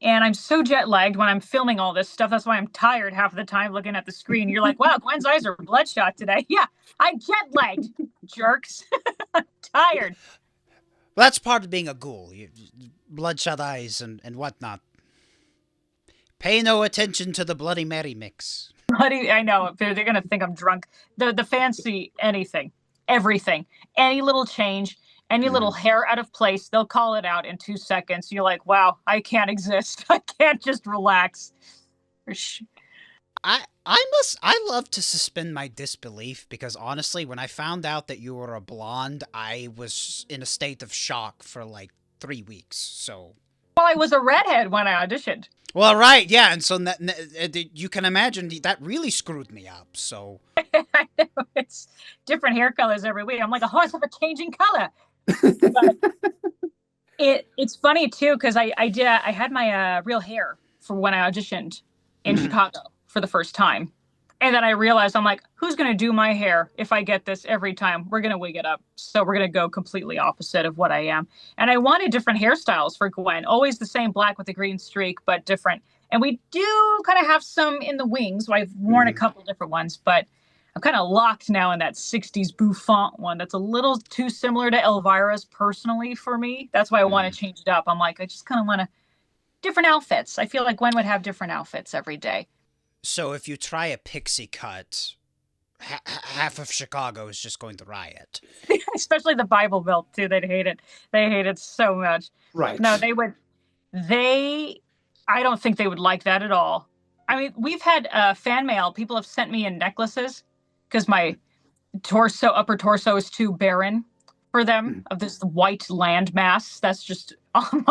And I'm so jet lagged when I'm filming all this stuff. That's why I'm tired half of the time looking at the screen. You're like, wow, Gwen's eyes are bloodshot today. Yeah, I'm jet lagged, jerks. I'm tired. Well, that's part of being a ghoul. Bloodshot eyes and whatnot. Pay no attention to the Bloody Mary mix. I know. They're going to think I'm drunk. The fans see anything, everything, any little change, any little hair out of place, they'll call it out in 2 seconds. You're like, wow, I can't exist. I can't just relax. I love to suspend my disbelief because honestly, when I found out that you were a blonde, I was in a state of shock for like 3 weeks. So, well, I was a redhead when I auditioned. Well, right, yeah, and so you can imagine that really screwed me up. So I know, it's different hair colors every week. I'm like a horse of a changing color. But it's funny too because I had my real hair for when I auditioned in Chicago for the first time, and then I realized I'm like, who's gonna do my hair if I get this every time? We're gonna wig it up, so we're gonna go completely opposite of what I am. And I wanted different hairstyles for Gwen, always the same black with a green streak, but different. And we do kind of have some in the wings. So I've worn a couple different ones, but I'm kind of locked now in that 60s bouffant one that's a little too similar to Elvira's personally for me. That's why I want to change it up. I'm like, I just kind of want to different outfits. I feel like Gwen would have different outfits every day. So if you try a pixie cut, half of Chicago is just going to riot. Especially the Bible Belt too. They'd hate it. They hate it so much. Right. No, they would. I don't think they would like that at all. I mean, we've had fan mail. People have sent me in necklaces because my upper torso is too barren for them of this white landmass that's just on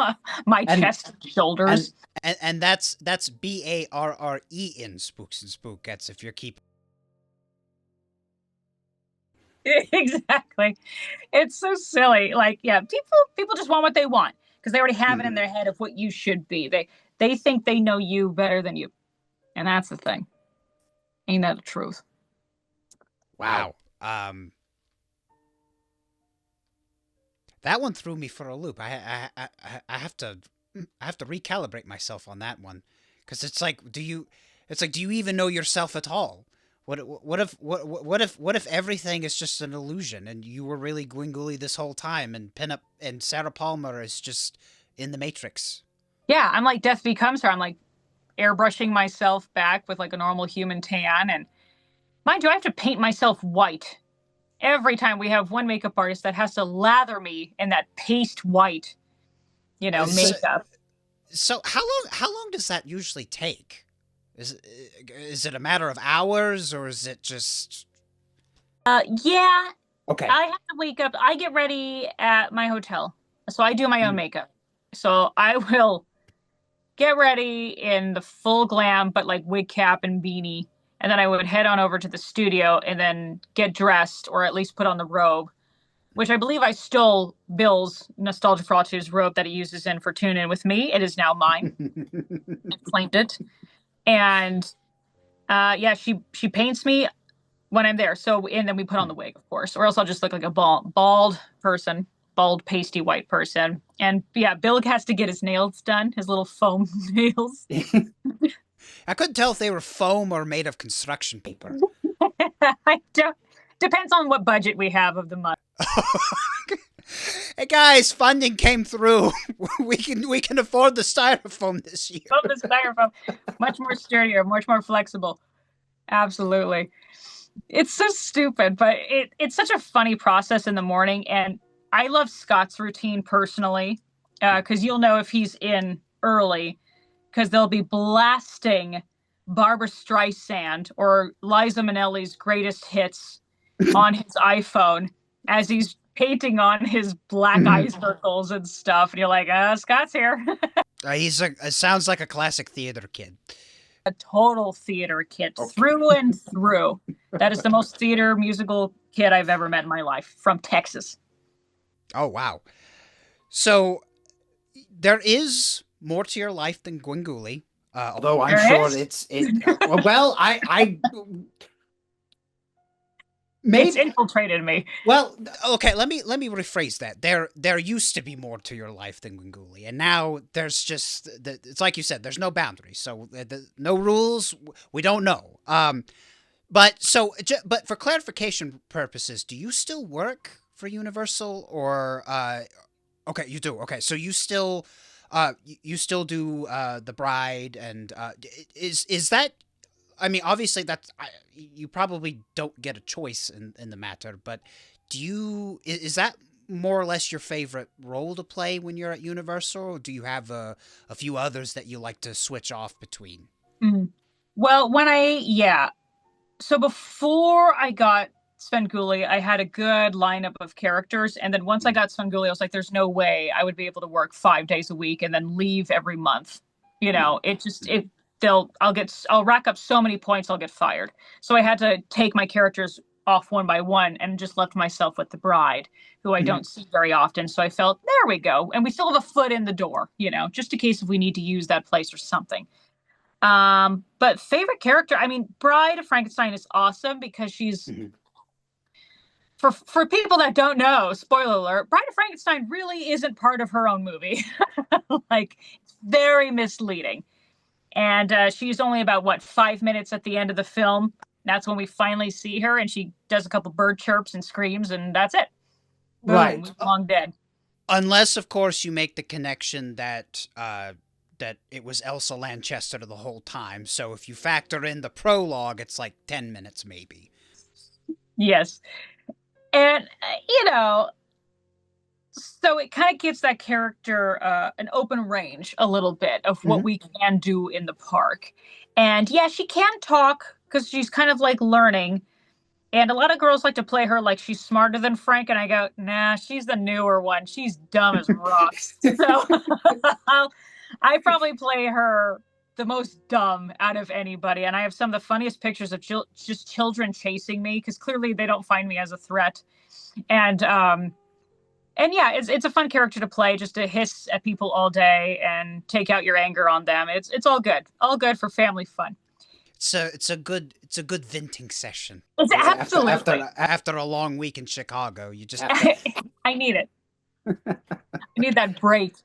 my chest and shoulders. And that's BARRE in Spooks and Spookettes if you're keeping. Exactly. It's so silly. Like, yeah, people just want what they want because they already have it in their head of what you should be. They think they know you better than you. And that's the thing. Ain't that the truth? Wow. That one threw me for a loop. I have to recalibrate myself on that one, because it's like, do you even know yourself at all? What if everything is just an illusion and you were really Gwengoolie this whole time, and Pinup and Sarah Palmer is just in the Matrix? Yeah, I'm like Death Becomes Her. I'm like airbrushing myself back with like a normal human tan, and mind you, I have to paint myself white every time. We have one makeup artist that has to lather me in that paste white, makeup. So how long does that usually take? Is it a matter of hours, or is it just? Yeah, Okay. I have to wake up. I get ready at my hotel. So I do my own makeup. So I will get ready in the full glam, but like wig cap and beanie. And then I would head on over to the studio and then get dressed or at least put on the robe, which I believe I stole Bill's Nostalgia for Autism's robe that he uses in For Tune In With Me. It is now mine. I claimed it. And yeah, she paints me when I'm there. So, and then we put on the wig, of course, or else I'll just look like a bald person, bald, pasty white person. And yeah, Bill has to get his nails done, his little foam nails. I couldn't tell if they were foam or made of construction paper. I don't. Depends on what budget we have of the month. Hey guys, funding came through. We can afford the styrofoam this year. Oh, the styrofoam, much more sturdier, much more flexible. Absolutely. It's so stupid, but it's such a funny process in the morning. And I love Scott's routine personally, because you'll know if he's in early, because they'll be blasting Barbara Streisand or Liza Minnelli's greatest hits on his iPhone as he's painting on his black eye circles and stuff. And you're like, Scott's here. Sounds like a classic theater kid. A total theater kid through and through. That is the most theater musical kid I've ever met in my life, from Texas. Oh, wow. So there is more to your life than Gwengoolie. Although I'm There sure is? I maybe, It's infiltrated me. well, Okay, let me rephrase that. There used to be more to your life than Gwengoolie, and now there's just it's like you said. There's no boundaries, so no rules. We don't know. But for clarification purposes, do you still work for Universal or? Okay, you do. Okay, so you still do the Bride, and is that? I mean, obviously you probably don't get a choice in the matter, but is that more or less your favorite role to play when you're at Universal, or do you have a few others that you like to switch off between? Mhm. Well, so before I got Svengoolie, I had a good lineup of characters, and then once I got Svengoolie, I was like, "There's no way I would be able to work 5 days a week and then leave every month." You know, I'll rack up so many points, I'll get fired. So I had to take my characters off one by one and just left myself with the Bride, who I don't see very often. So I felt, there we go, and we still have a foot in the door, just in case if we need to use that place or something. But favorite character, I mean, Bride of Frankenstein is awesome because she's for people that don't know, spoiler alert, Bride of Frankenstein really isn't part of her own movie. Like, it's very misleading. And she's only about 5 minutes at the end of the film. That's when we finally see her, and she does a couple bird chirps and screams, and that's it. Boom, right. Long dead. Unless, of course, you make the connection that it was Elsa Lanchester the whole time. So if you factor in the prologue, it's like 10 minutes maybe. Yes. And, so it kind of gives that character an open range a little bit of what we can do in the park. And yeah, she can talk because she's kind of like learning. And a lot of girls like to play her like she's smarter than Frank. And I go, nah, she's the newer one. She's dumb as rocks. So I probably play her the most dumb out of anybody. And I have some of the funniest pictures of just children chasing me because clearly they don't find me as a threat. And yeah, it's a fun character to play, just to hiss at people all day and take out your anger on them. It's all good for family fun. It's a good venting session. It's absolutely After a long week in Chicago, you just I need it. I need that break.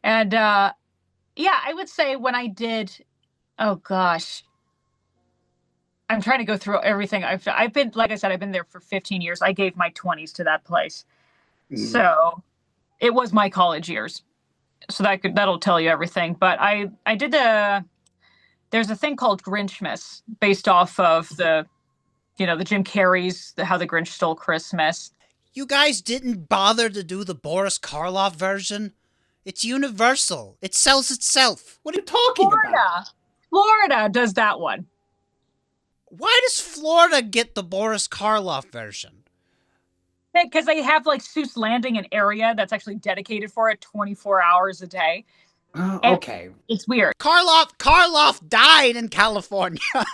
And yeah, I would say when I did, oh gosh, I'm trying to go through everything. I've been, like I said, I've been there for 15 years. I gave my 20s to that place. So it was my college years. So that'll tell you everything. But I did there's a thing called Grinchmas based off of the Jim Carrey's How the Grinch Stole Christmas. You guys didn't bother to do the Boris Karloff version? It's Universal. It sells itself. What are you talking about? Florida does that one. Why does Florida get the Boris Karloff version? Because they have like Seuss Landing, an area that's actually dedicated for it 24 hours a day. Okay. It's weird. Karloff died in California. That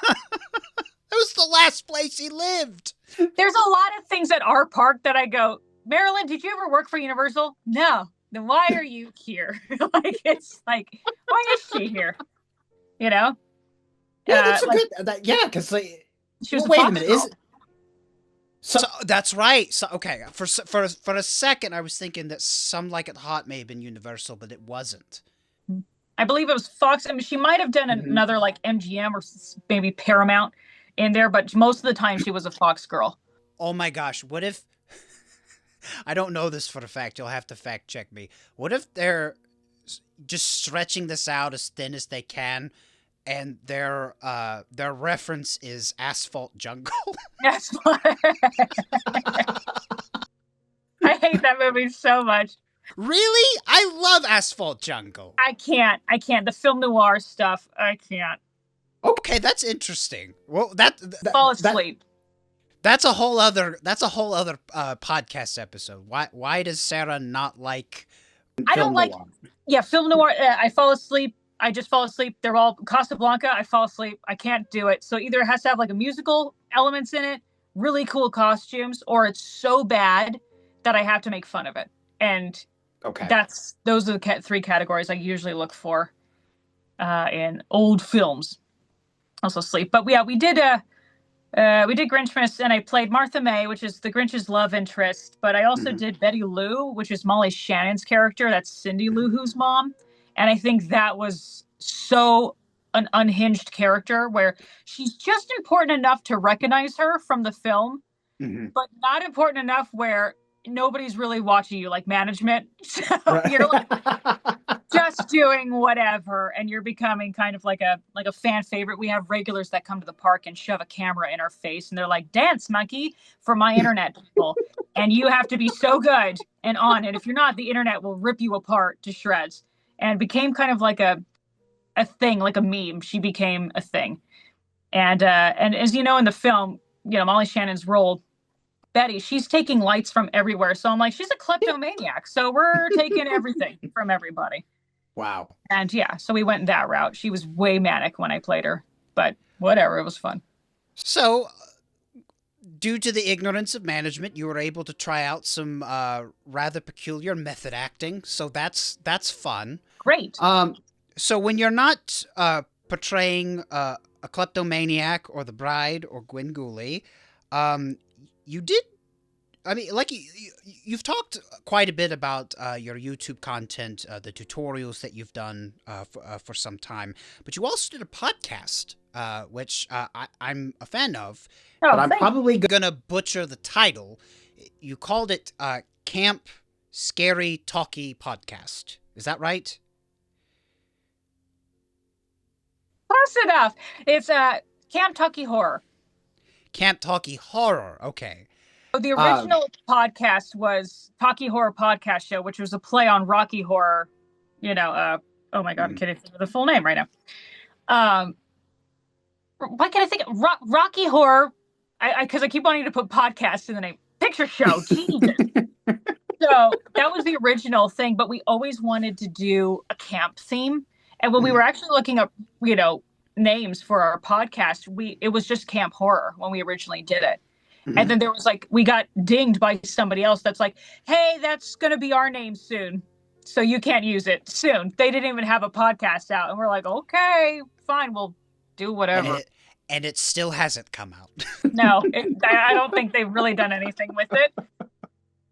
was the last place he lived. There's a lot of things at our park that I go, Marilyn, did you ever work for Universal? No. Then why are you here? It's like, why is she here? You know? Yeah, that's like, good. Yeah, because she was wait a minute. Is so that's right. So okay, for a second, I was thinking that Some Like It Hot may have been Universal, but it wasn't. I believe it was Fox. I mean, she might have done another like MGM or maybe Paramount in there, but most of the time she was a Fox girl. Oh my gosh, what if... I don't know this for a fact, you'll have to fact check me. What if they're just stretching this out as thin as they can, and their reference is Asphalt Jungle? That's why. I hate that movie so much. Really? I love Asphalt Jungle. I can't. The film noir stuff, I can't. Okay, that's interesting. Well, Fall asleep. That's a whole other podcast episode. Why does Sarah not like? I don't like. Yeah, film noir. I fall asleep. I just fall asleep. They're all Casablanca. I fall asleep. I can't do it. So either it has to have like a musical elements in it, really cool costumes, or it's so bad that I have to make fun of it. And those are the three categories I usually look for in old films. Also sleep. But yeah, we did Grinchmas, and I played Martha May, which is the Grinch's love interest. But I also did Betty Lou, which is Molly Shannon's character. That's Cindy Lou Who's mom. And I think that was so an unhinged character where she's just important enough to recognize her from the film, but not important enough where nobody's really watching you, like management. So you're like just doing whatever, and you're becoming kind of like a fan favorite. We have regulars that come to the park and shove a camera in our face, and they're like, "Dance, monkey," for my internet people, and you have to be so good and on. And if you're not, the internet will rip you apart to shreds. And it became kind of like a thing, like a meme. She became a thing, and as you know in the film, Molly Shannon's role, Betty, she's taking lights from everywhere. So I'm like, she's a kleptomaniac. So we're taking everything from everybody. Wow. And yeah, so we went that route. She was way manic when I played her, but whatever, it was fun. So, due to the ignorance of management, you were able to try out some rather peculiar method acting. So that's fun. Great. So when you're not portraying a kleptomaniac or the bride or Gwengoolie, you did, I mean, like you've talked quite a bit about your YouTube content, the tutorials that you've done for some time, but you also did a podcast, which I'm a fan of, but I'm probably going to butcher the title. You called it Camp Scary Talkie Podcast. Is that right? Close enough. It's Camp Talkie Horror. Camp Talkie Horror. Okay. The original podcast was Talkie Horror Podcast Show, which was a play on Rocky Horror. Oh my God, I can't think of the full name right now. Why can't I think of Rocky Horror? Because I keep wanting to put podcast in the name. Picture show. Jesus. So that was the original thing, but we always wanted to do a camp theme. And when we were actually looking up, names for our podcast, it was just Camp Horror when we originally did it. And then there was we got dinged by somebody else that's like, hey, that's going to be our name soon, so you can't use it soon. They didn't even have a podcast out. And we're like, okay, fine, we'll do whatever. And it still hasn't come out. No, I don't think they've really done anything with it.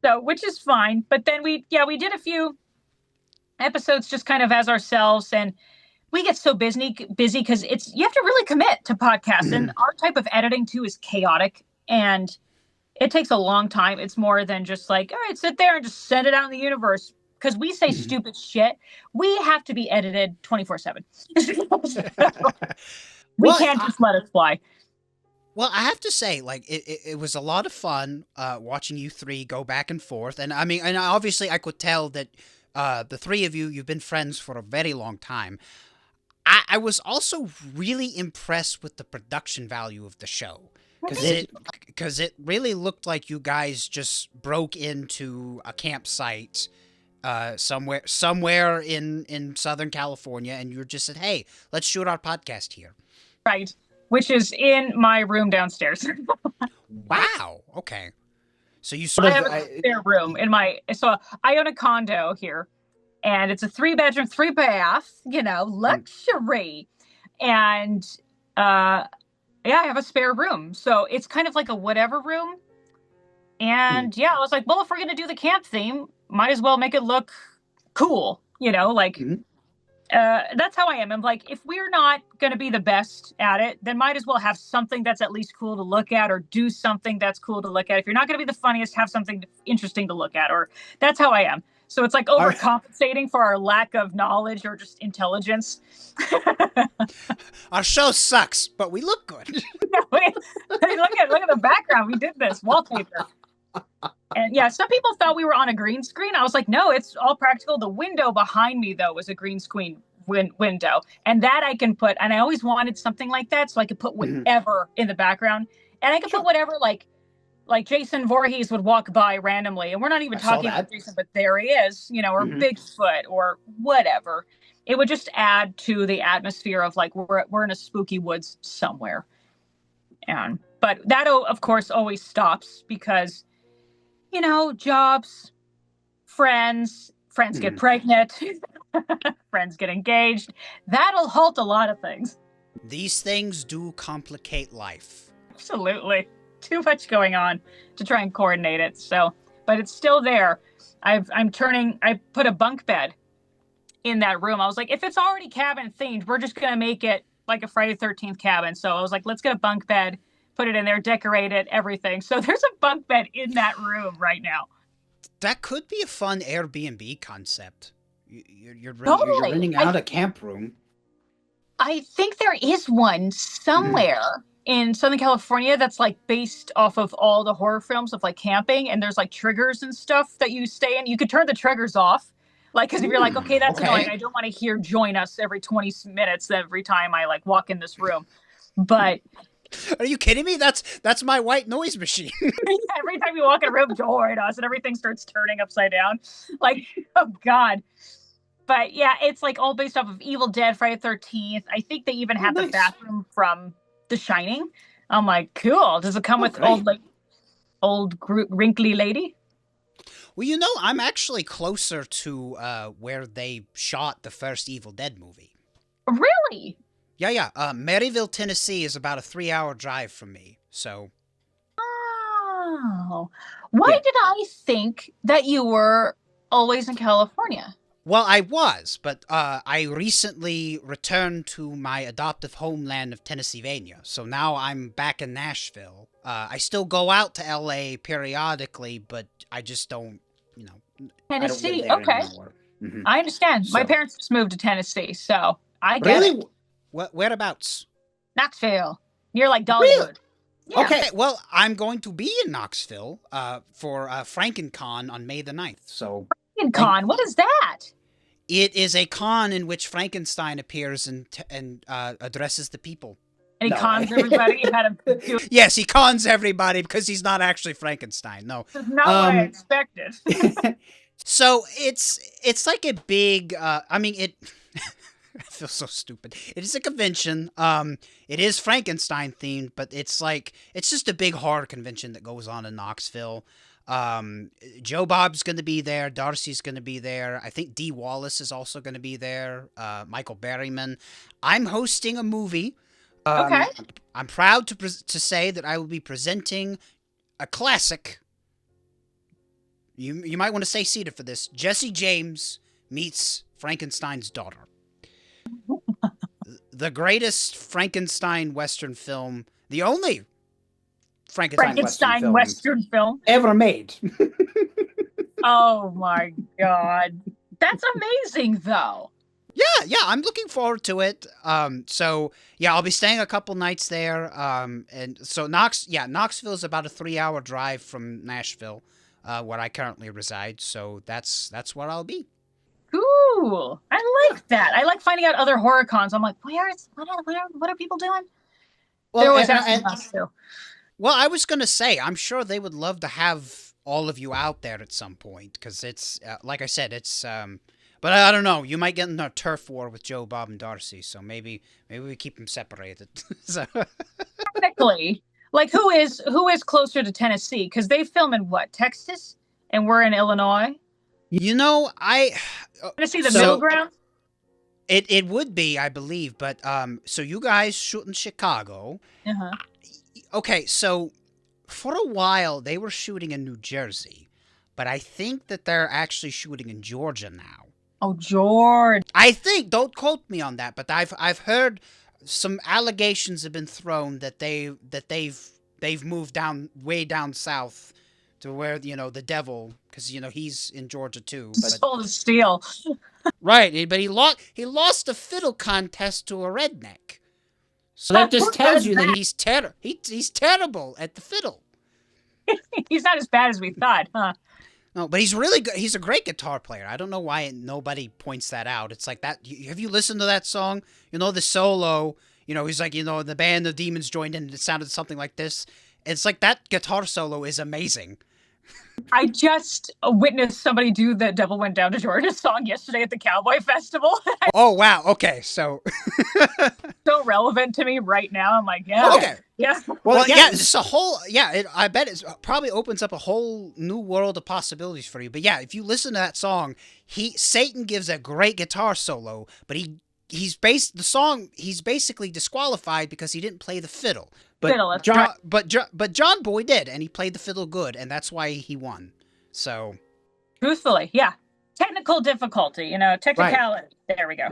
So, which is fine. But then we did a few episodes just kind of as ourselves, and we get so busy because you have to really commit to podcasts, and our type of editing too is chaotic, and it takes a long time. It's more than just like, all right, sit there and just send it out in the universe. Because we say stupid shit, we have to be edited 24/7. We can't just let it fly. Well, I have to say, it was a lot of fun watching you three go back and forth. And I mean, and obviously I could tell that the three of you've been friends for a very long time. I was also really impressed with the production value of the show. Because it really looked like you guys just broke into a campsite somewhere in Southern California, and you just said, hey, let's shoot our podcast here. Right. Which is in my room downstairs. Wow. Okay. So you I have a spare room so I own a condo here, and it's a 3-bedroom, 3-bath, luxury. And yeah, I have a spare room. So it's kind of like a whatever room. And yeah, I was like, well, if we're going to do the camp theme, might as well make it look cool, that's how I am. I'm like, if we're not going to be the best at it, then might as well have something that's at least cool to look at, or do something that's cool to look at. If you're not going to be the funniest, have something interesting to look at, or that's how I am. So it's like overcompensating for our lack of knowledge or just intelligence. Our show sucks, but we look good. Look at the background. We did this wallpaper. And yeah, some people thought we were on a green screen. I was like, no, it's all practical. The window behind me, though, was a green screen window. And that I can put, and I always wanted something like that, so I could put whatever in the background. And I could put whatever, like Jason Voorhees would walk by randomly. And we're not even talking about Jason, but there he is, or Bigfoot or whatever. It would just add to the atmosphere of like, we're in a spooky woods somewhere. But that, of course, always stops because, jobs, friends get pregnant, friends get engaged. That'll halt a lot of things. These things do complicate life. Absolutely. Too much going on to try and coordinate it. So, but it's still there. I put a bunk bed in that room. I was like, if it's already cabin themed, we're just going to make it like a Friday the 13th cabin. So I was like, let's get a bunk bed, put it in there, decorate it, everything. So there's a bunk bed in that room right now. That could be a fun Airbnb concept. You're renting out a camp room. I think there is one somewhere in Southern California that's like based off of all the horror films of like camping, and there's like triggers and stuff that you stay in. You could turn the triggers off. Like, because if you're like, okay, that's annoying. I don't want to hear join us every 20 minutes every time I like walk in this room. But are you kidding me? That's my white noise machine. Every time you walk in a room, join us, and everything starts turning upside down. Like, oh God. But yeah, it's like all based off of Evil Dead, Friday the 13th. I think they even have the bathroom from The Shining. I'm like, cool. Does it come with old wrinkly lady? Well, I'm actually closer to where they shot the first Evil Dead movie. Really? Yeah. Maryville, Tennessee is about a 3-hour drive from me, so. Oh. Why did I think that you were always in California? Well, I was, but I recently returned to my adoptive homeland of Tennesseevania, so now I'm back in Nashville. I still go out to L.A. periodically, but I just don't, Tennessee, okay. I understand. So. My parents just moved to Tennessee, so I get it. Whereabouts? Knoxville. Near like Dollywood. Really? Yeah. Okay, well, I'm going to be in Knoxville for Franken Con on May the 9th. So Franken Con, what is that? It is a con in which Frankenstein appears and addresses the people. And he cons everybody. Yes, he cons everybody because he's not actually Frankenstein. No, that's not what I expected. So it's like a big. I feel so stupid. It is a convention. It is Frankenstein themed, but it's just a big horror convention that goes on in Knoxville. Joe Bob's going to be there. Darcy's going to be there. I think Dee Wallace is also going to be there. Michael Berryman. I'm hosting a movie. Okay. I'm proud to say that I will be presenting a classic. You might want to stay seated for this. Jesse James meets Frankenstein's daughter. The greatest Frankenstein Western film. The only Frankenstein Western film ever made. Oh my God. That's amazing though. Yeah, I'm looking forward to it. So yeah, I'll be staying a couple nights there. And so Knoxville is about a 3-hour drive from Nashville, where I currently reside. So that's where I'll be. cool. I like that. I like finding out other horror cons. I'm like, what are people doing? They're always asking us to. Well, I was going to say, I'm sure they would love to have all of you out there at some point, because it's, like I said, it's, but I don't know, you might get in a turf war with Joe, Bob, and Darcy, so maybe we keep them separated. So. Technically, like, who is closer to Tennessee? Because they film in what, Texas? And we're in Illinois? You know, Tennessee, the middle ground? It would be, I believe, but, so you guys shoot in Chicago. Uh-huh. Okay, so for a while they were shooting in New Jersey, but I think that they're actually shooting in Georgia now. Oh, George. I think, don't quote me on that, but I've heard some allegations have been thrown that they've moved way down south to where, the devil, because he's in Georgia too. Soul of Steel. Right, but he lost a fiddle contest to a redneck. So that just tells you that he's he's terrible at the fiddle. He's not as bad as we thought, huh? No, but he's really good. He's a great guitar player. I don't know why nobody points that out. It's like that. Have you listened to that song? The solo. He's like, the band of demons joined in and it sounded something like this. It's like that guitar solo is amazing. I just witnessed somebody do the Devil Went Down to Georgia song yesterday at the Cowboy Festival. Oh, wow. Okay, so. So relevant to me right now. I'm like, yeah. Okay. Yeah. Well, yeah, it's a whole, I bet it probably opens up a whole new world of possibilities for you. But yeah, if you listen to that song, Satan gives a great guitar solo, but he's basically disqualified because he didn't play the fiddle. But John Boy did, and he played the fiddle good, and that's why he won. So, truthfully, yeah, technical difficulty, technicality. Right. There we go.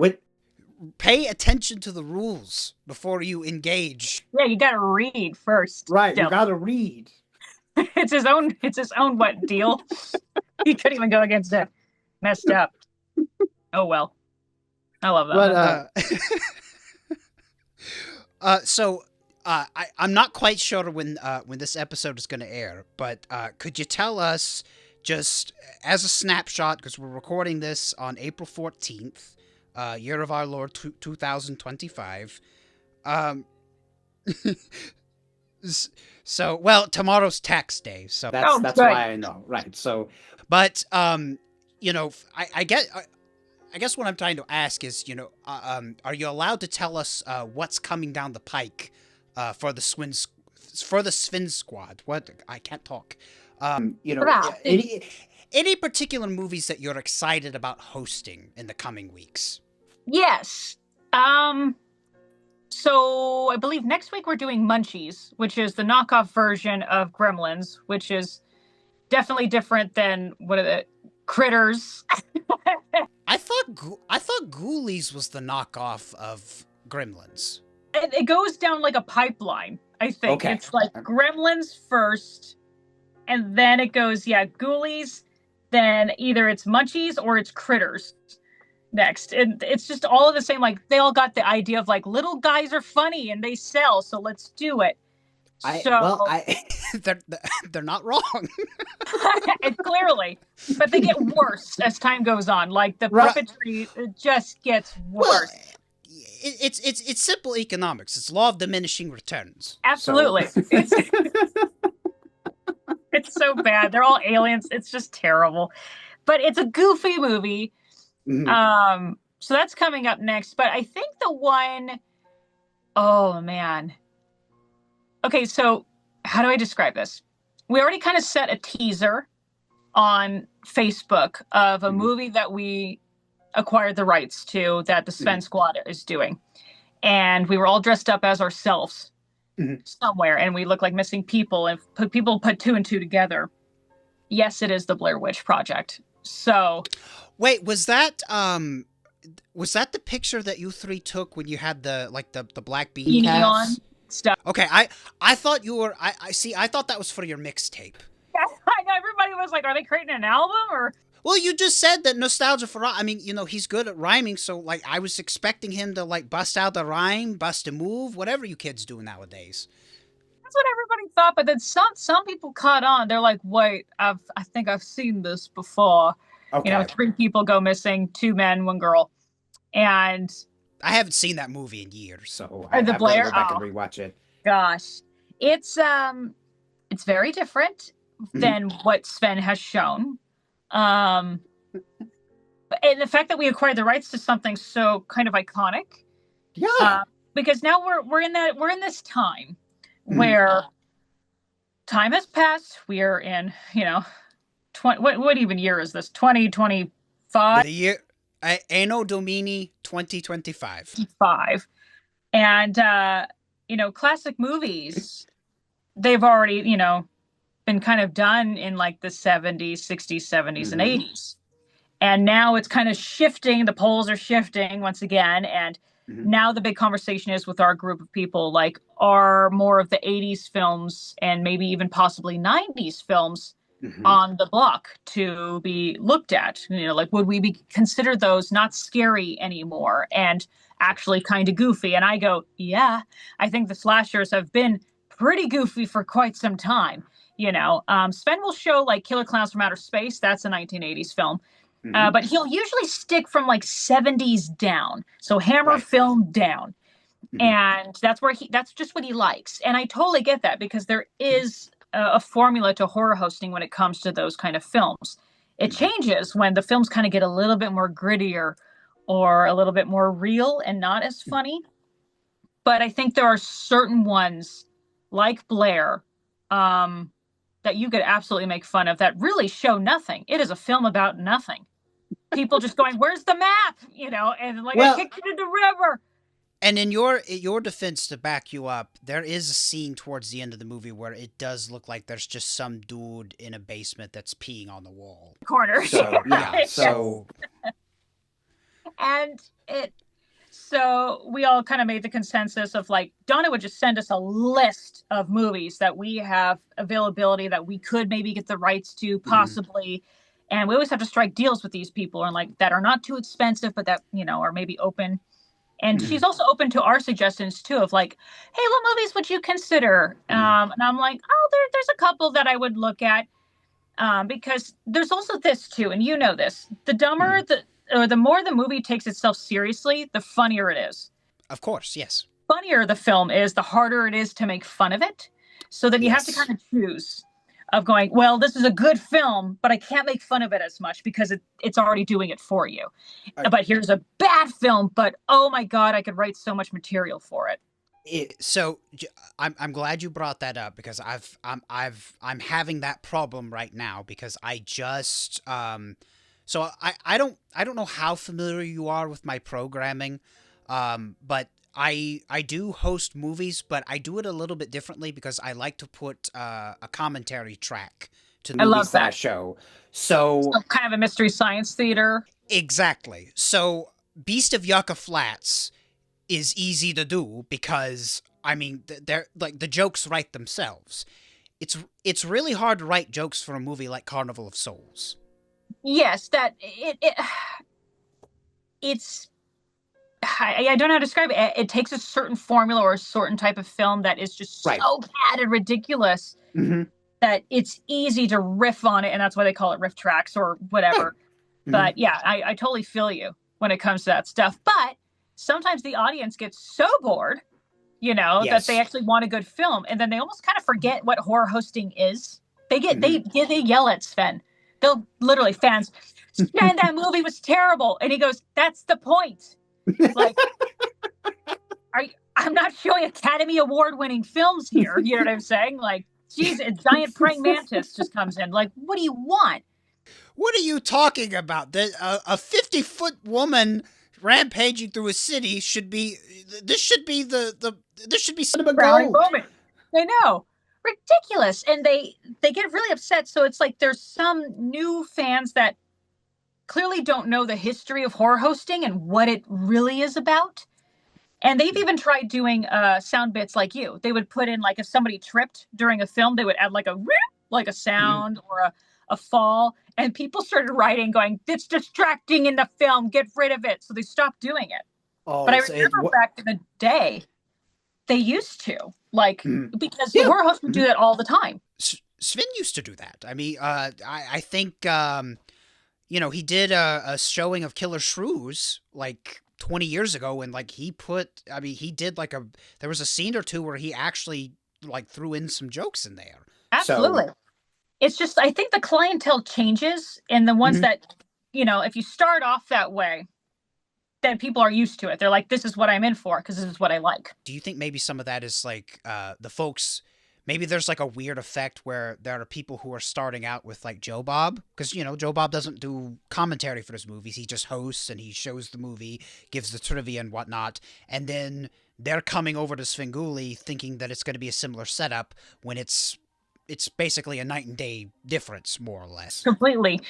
Pay attention to the rules before you engage. Yeah, you got to read first. Right, Still. You got to read. It's his own what deal? He couldn't even go against it. Messed up. Oh well. I love that. But so. I'm not quite sure when this episode is going to air, but could you tell us, just as a snapshot, because we're recording this on April 14th, year of our Lord 2025. So, well, tomorrow's tax day, so that's why I know, right? So, but I guess what I'm trying to ask is, are you allowed to tell us what's coming down the pike? For the Sven Squad. What? I can't talk. Any particular movies that you're excited about hosting in the coming weeks? Yes. So I believe next week we're doing Munchies, which is the knockoff version of Gremlins, which is definitely different than what are the Critters. I thought Ghoulies was the knockoff of Gremlins. It goes down like a pipeline, I think. Okay. It's like Gremlins first, and then it goes, Ghoulies, then either it's Munchies or it's Critters next. And it's just all of the same, like, they all got the idea of, like, little guys are funny and they sell, so let's do it. They're not wrong. Clearly. But they get worse as time goes on. Like, the puppetry just gets worse. Well, it's simple economics. It's law of diminishing returns. Absolutely. So. It's so bad. They're all aliens. It's just terrible. But it's a goofy movie. Mm-hmm. So that's coming up next. But I think the one, oh man. Okay, so how do I describe this? We already kind of set a teaser on Facebook of a movie that we acquired the rights to, that the Sven Squad is doing. And we were all dressed up as ourselves somewhere, and we look like missing people, and people put two and two together. Yes, it is the Blair Witch Project. So, wait, was that the picture that you three took when you had the black beanie hats? Stuff. Okay, I thought you were. I thought that was for your mixtape. Yeah, I know. Everybody was like, "Are they creating an album?" Or well, you just said that nostalgia for. I mean, he's good at rhyming, so like I was expecting him to like bust out the rhyme, bust a move, whatever you kids do nowadays. That's what everybody thought, but then some people caught on. They're like, "Wait, I think I've seen this before," Okay. 3 people go missing, 2 men, 1 girl. And I haven't seen that movie in years. So the I've got to Blair. go back and Oh rewatch it. gosh, it's very different than what Sven has shown. And the fact that we acquired the rights to something so kind of iconic, because now we're in this time where time has passed. We are in, 20, what even year is this? 2025. The year Anno Domini 2025. 5. And classic movies, they've already, been kind of done in like the 70s, 60s, 70s, and 80s. And now it's kind of shifting. The poles are shifting once again. And now the big conversation is with our group of people, like, are more of the 80s films and maybe even possibly 90s films on the block to be looked at? Like, would we be consider those not scary anymore and actually kind of goofy? And I go, yeah, I think the slashers have been pretty goofy for quite some time. Sven will show like Killer Clowns from Outer Space. That's a 1980s film. But he'll usually stick from like 70s down. So Hammer film down. And that's just what he likes. And I totally get that, because there is a formula to horror hosting when it comes to those kind of films. It changes when the films kind of get a little bit more grittier or a little bit more real and not as funny. But I think there are certain ones like Blair, that you could absolutely make fun of that really show nothing. It is a film about nothing. People just going, "Where's the map?" And like, I kicked it in the river. And in your defense, to back you up, there is a scene towards the end of the movie where it does look like there's just some dude in a basement that's peeing on the wall. Corner. So and so we all kind of made the consensus of like, Donna would just send us a list of movies that we have availability that we could maybe get the rights to, possibly. And we always have to strike deals with these people, and like that are not too expensive, but that, are maybe open. And she's also open to our suggestions too, of like, hey, what movies would you consider? And I'm like, oh, there's a couple that I would look at. Because there's also this too, and this, the dumber the more the movie takes itself seriously, the funnier it is. Of course, yes. Funnier the film is, the harder it is to make fun of it. So then you have to kind of choose of going, well, this is a good film, but I can't make fun of it as much because it's already doing it for you. But here's a bad film, but oh my God, I could write so much material for it. So I'm glad you brought that up, because I'm having that problem right now, because I just so I don't know how familiar you are with my programming, but I do host movies, but I do it a little bit differently, because I like to put a commentary track to the movies that I show. So kind of a mystery science theater. Exactly. So Beast of Yucca Flats is easy to do, because I mean they're like, the jokes write themselves. It's really hard to write jokes for a movie like Carnival of Souls. Yes, that it's I don't know how to describe it. It takes a certain formula or a certain type of film that is just so bad and ridiculous that it's easy to riff on it, and that's why they call it riff tracks or whatever. But yeah, I totally feel you when it comes to that stuff. But sometimes the audience gets so bored, that they actually want a good film, and then they almost kind of forget what horror hosting is. They yell at Sven. They'll literally, fans, Sven, that movie was terrible, and he goes, "That's the point." Like, I'm not showing Academy Award-winning films here. You know what I'm saying? Like, geez, a giant praying mantis just comes in. Like, what do you want? What are you talking about? A 50-foot woman rampaging through a city should be. This should be some of a gold moment. I know. Ridiculous. And they get really upset. So it's like there's some new fans that clearly don't know the history of horror hosting and what it really is about. And they've even tried doing sound bits like you. They would put in, like, if somebody tripped during a film, they would add like a sound or a fall. And people started writing going, "It's distracting in the film. Get rid of it." So they stopped doing it. Oh, but I remember back in the day, they used to, like, because the horror hosts would do that all the time. Sven used to do that. I mean, I think you know, he did a showing of Killer Shrews like 20 years ago, and like he did like there was a scene or two where he actually like threw in some jokes in there. Absolutely. It's just, I think the clientele changes, and the ones that, you know, if you start off that way, then people are used to it. They're like, this is what I'm in for because this is what I like. Do you think maybe some of that is like the folks, maybe there's like a weird effect where there are people who are starting out with like Joe Bob? Because, you know, Joe Bob doesn't do commentary for his movies. He just hosts and he shows the movie, gives the trivia and whatnot. And then they're coming over to Svengoolie thinking that it's going to be a similar setup when it's basically a night and day difference, more or less. Completely.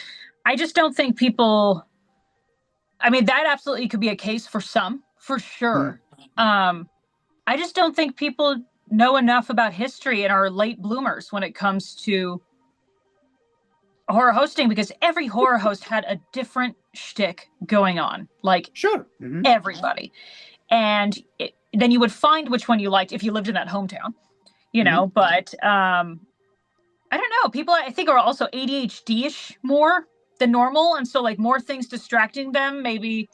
I just don't think people, I mean, that absolutely could be a case for some, for sure. I just don't think people know enough about history and are late bloomers when it comes to horror hosting, because every horror host had a different shtick going on. Like, Sure. everybody. And then you would find which one you liked if you lived in that hometown, you know, but I don't know. People, I think, are also ADHD-ish more than normal. And so, like, more things distracting them. Maybe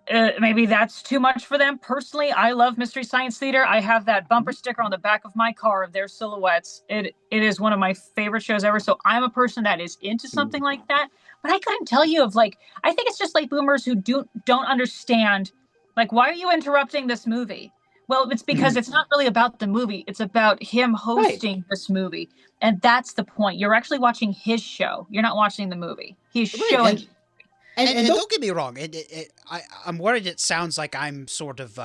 that's too much for them. Personally, I love Mystery Science Theater. I have that bumper sticker on the back of my car of their silhouettes. It is one of my favorite shows ever. So I'm a person that is into something like that. But I couldn't tell you of, like, I think it's just like boomers who don't understand, like, why are you interrupting this movie? Well, it's because it's not really about the movie. It's about him hosting this movie. And that's the point. You're actually watching his show. You're not watching the movie. He's showing. And don't get me wrong. I'm worried it sounds like I'm sort of,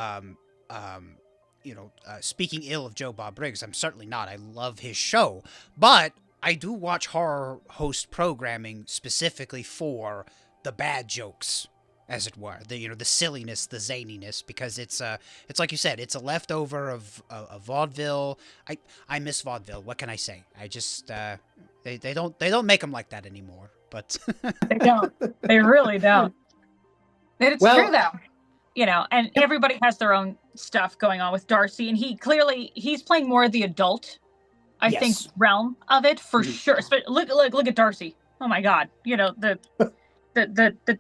speaking ill of Joe Bob Briggs. I'm certainly not. I love his show. But I do watch horror host programming specifically for the bad jokes, as it were, the silliness, the zaniness, because it's like you said, it's a leftover of vaudeville. I miss vaudeville. What can I say? I just they don't make them like that anymore. But they don't. They really don't. And it's true though, you know. And everybody has their own stuff going on with Darcy, and he's playing more of the adult, I think, realm of it for sure. Look at Darcy. Oh my God, you know the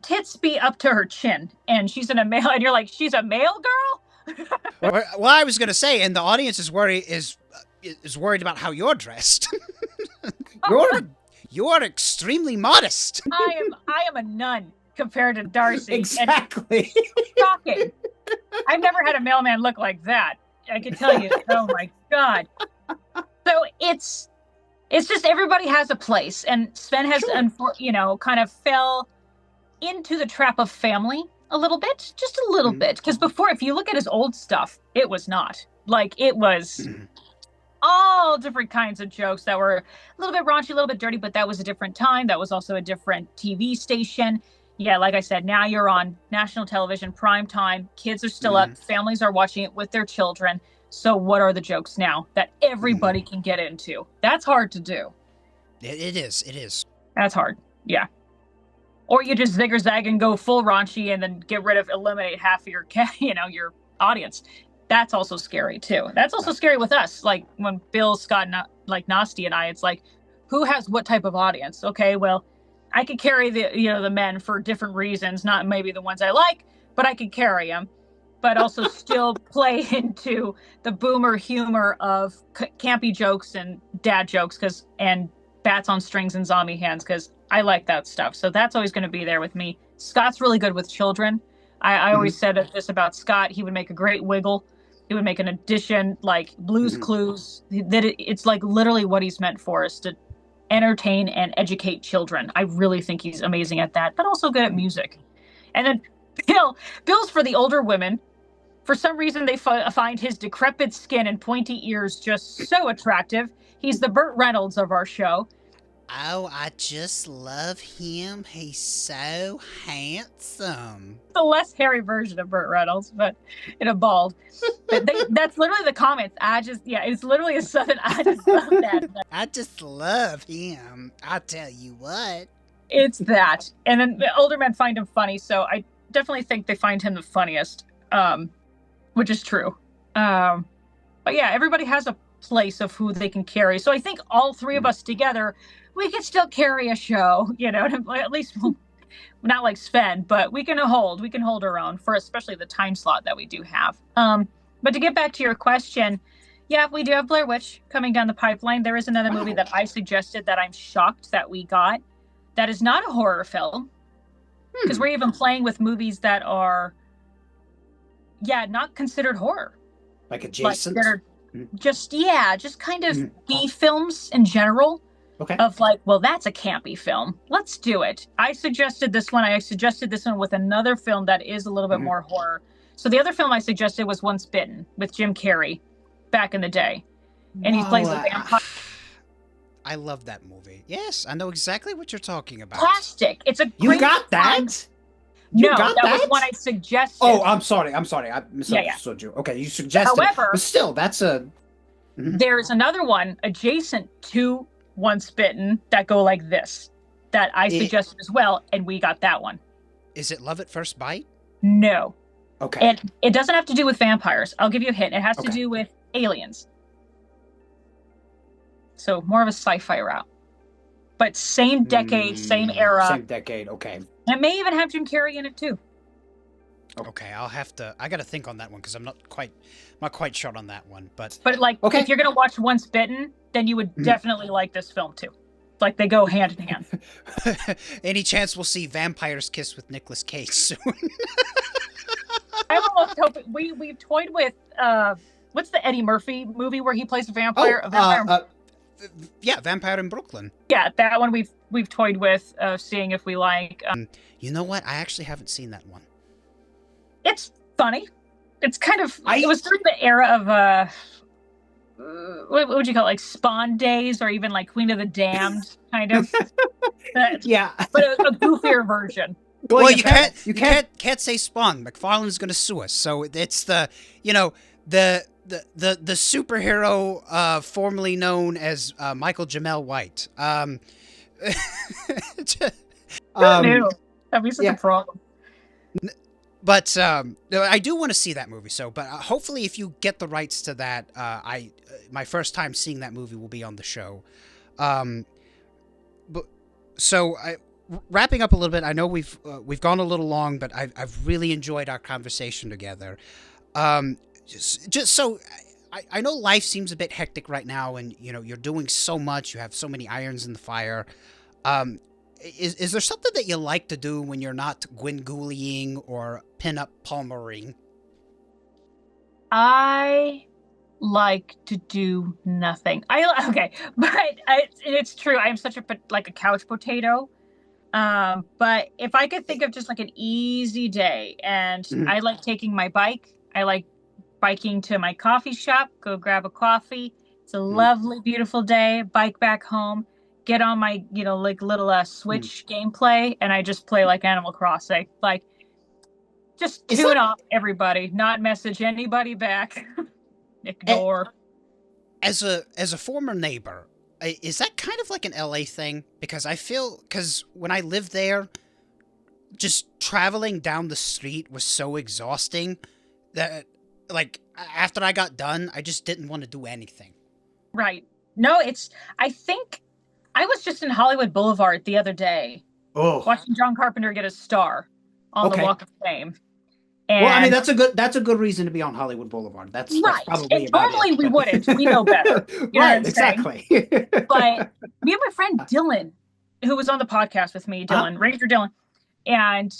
tits be up to her chin, and she's in a male, and you're like, she's a male girl. Well, I was gonna say, and the audience is worried about how you're dressed. You're extremely modest. I am a nun compared to Darcy. Exactly. Shocking. I've never had a mailman look like that. I can tell you. Oh my God. So it's just everybody has a place, and Sven has, kind of fell into the trap of family a little bit, just a little bit. Because before, if you look at his old stuff, it was not. Like, it was all different kinds of jokes that were a little bit raunchy, a little bit dirty, but that was a different time. That was also a different TV station. Yeah, like I said, now you're on national television, prime time. Kids are still up. Families are watching it with their children. So what are the jokes now that everybody can get into? That's hard to do. It is. That's hard. Yeah. Or you just zig or zag and go full raunchy and then eliminate half of your audience. That's also scary too. That's also scary with us. Like when Bill, Scott, Nasty and I, it's like, who has what type of audience? Okay, well, I could carry the men for different reasons, not maybe the ones I like, but I could carry them. But also still play into the boomer humor of campy jokes and dad jokes, and bats on strings and zombie hands, because I like that stuff. So that's always going to be there with me. Scott's really good with children. I always said this about Scott. He would make a great Wiggle. He would make an addition like Blue's Clues. It's like literally what he's meant for, is to entertain and educate children. I really think he's amazing at that, but also good at music. And then Bill's for the older women. For some reason, they find his decrepit skin and pointy ears just so attractive. He's the Burt Reynolds of our show. Oh, I just love him. He's so handsome. The less hairy version of Burt Reynolds, but in a bald. But that's literally the comments. It's literally a southern, I just love that. I just love him. I tell you what. It's that. And then the older men find him funny, so I definitely think they find him the funniest, which is true. But yeah, everybody has a place of who they can carry. So I think all three of us together, we can still carry a show, at least not like Sven, but we can hold our own for especially the time slot that we do have. But to get back to your question, yeah, we do have Blair Witch coming down the pipeline. There is another movie that I suggested that I'm shocked that we got. That is not a horror film, because we're even playing with movies that are, not considered horror. Like adjacent? Like, that are just kind of B films in general. Okay. Of like, well, that's a campy film. Let's do it. I suggested this one. I suggested this one with another film that is a little bit more horror. So the other film I suggested was Once Bitten with Jim Carrey back in the day. And he plays a vampire. I love that movie. Yes, I know exactly what you're talking about. Fantastic. It's a You great got that? time. You No, got that was one I suggested. Oh, I'm sorry. I misunderstood you. Okay, you suggested it. However, But still, that's a... There's another one adjacent to Once Bitten that go like this that I suggested as well, and we got that one. Is it Love at First Bite? No. Okay. And it doesn't have to do with vampires. I'll give you a hint. It has to do with aliens. So more of a sci-fi route. But same decade, same era. Same decade, okay. And it may even have Jim Carrey in it too. Okay, I gotta think on that one because I'm not quite sure on that one. But like, if you're gonna watch Once Bitten, then you would definitely like this film too. Like they go hand in hand. Any chance we'll see Vampires Kiss with Nicolas Cage soon? I almost hope we've toyed with what's the Eddie Murphy movie where he plays a vampire? Yeah, Vampire in Brooklyn. Yeah, that one we've toyed with, seeing if we like. You know what? I actually haven't seen that one. It's funny. It's kind of. It was during the era of what would you call it? Like Spawn days, or even like Queen of the Damned, kind of. Yeah, but a goofier version. Well, you can't say Spawn. McFarlane's going to sue us. So it's the superhero formerly known as Michael Jamel White. Who knew? That'd be such a problem. But I do want to see that movie. But hopefully, if you get the rights to that, my first time seeing that movie will be on the show. Wrapping up a little bit, I know we've gone a little long, but I've really enjoyed our conversation together. Just so I know life seems a bit hectic right now, and you're doing so much. You have so many irons in the fire. Is there something that you like to do when you're not Gwengoolieing or Pinup Palmering? I like to do nothing. But it's true. I'm such a couch potato. But if I could think of just like an easy day, and I like taking my bike. I like biking to my coffee shop, go grab a coffee. It's a lovely, beautiful day. Bike back home. Get on my, little Switch gameplay, and I just play like Animal Crossing. Like, just tune off everybody, not message anybody back. Ignore. As a former neighbor, is that kind of like an LA thing? Because when I lived there, just traveling down the street was so exhausting that, like, after I got done, I just didn't want to do anything. Right. No, I think I was just in Hollywood Boulevard the other day, watching John Carpenter get a star on the Walk of Fame. And, well, I mean, that's a good reason to be on Hollywood Boulevard. That's probably and normally we wouldn't. We know better. Right, exactly. But me and my friend Dylan, who was on the podcast with me, Ranger Dylan, and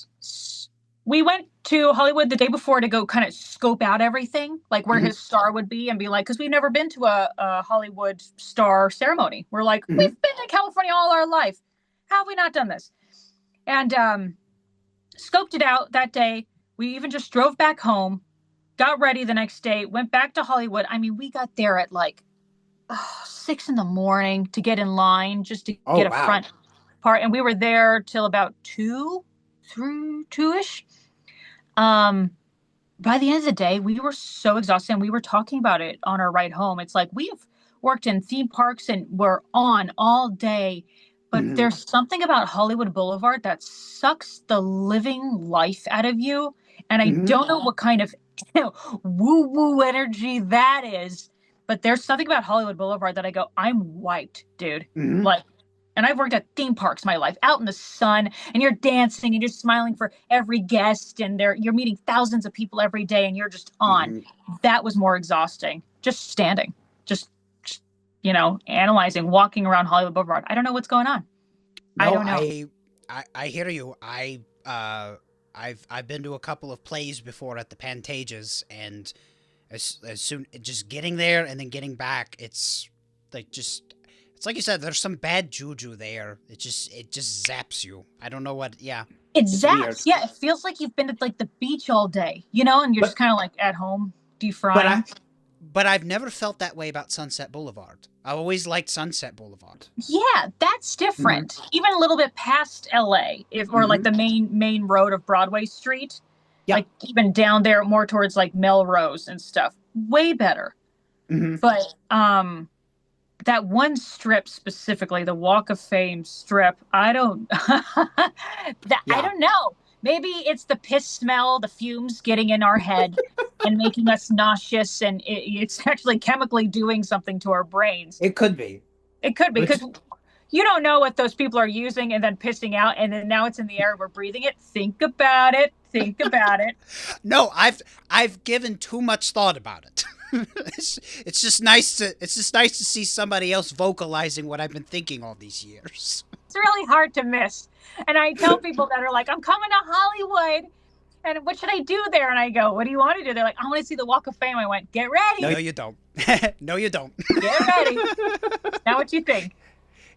we went to Hollywood the day before to go kind of scope out everything, like where his star would be, and be like, because we've never been to a Hollywood star ceremony. We're like, we've been to California all our life. How have we not done this? And scoped it out that day. We even just drove back home, got ready the next day, went back to Hollywood. I mean, we got there at like 6 a.m. to get in line just to get a front part. And we were there till about 2-ish. By the end of the day, we were so exhausted, and we were talking about it on our ride home. It's like, we've worked in theme parks and we're on all day, but there's something about Hollywood Boulevard that sucks the living life out of you. And I don't know what kind of woo-woo energy that is, but there's something about Hollywood Boulevard that I go, I'm wiped, dude. Like, And I've worked at theme parks my life, out in the sun, and you're dancing and you're smiling for every guest, and you're meeting thousands of people every day, and you're just on. That was more exhausting. Just standing, just analyzing, walking around Hollywood Boulevard. I don't know what's going on. No, I don't know. I hear you. I've been to a couple of plays before at the Pantages, and as soon just getting there and then getting back, it's like you said, there's some bad juju there. It just zaps you. I don't know what. Yeah, it zaps. Weird. Yeah, it feels like you've been at like the beach all day, and you're just kind of like at home defrying. But I've never felt that way about Sunset Boulevard. I always liked Sunset Boulevard. Yeah, that's different. Even a little bit past LA, or like the main road of Broadway Street. Yeah. Like even down there more towards like Melrose and stuff. Way better. But that one strip specifically, the Walk of Fame strip, I don't I don't know. Maybe it's the piss smell, the fumes getting in our head and making us nauseous, and it's actually chemically doing something to our brains. It could be. It could be, because you don't know what those people are using and then pissing out, and then now it's in the air, we're breathing it. Think about it. Think about it. No, I've given too much thought about it. It's just nice to see somebody else vocalizing what I've been thinking all these years. It's really hard to miss. And I tell people that are like, I'm coming to Hollywood, and what should I do there? And I go, what do you want to do? They're like, I want to see the Walk of Fame. I went, get ready. No, you don't. No, you don't. Get ready. Now what you think?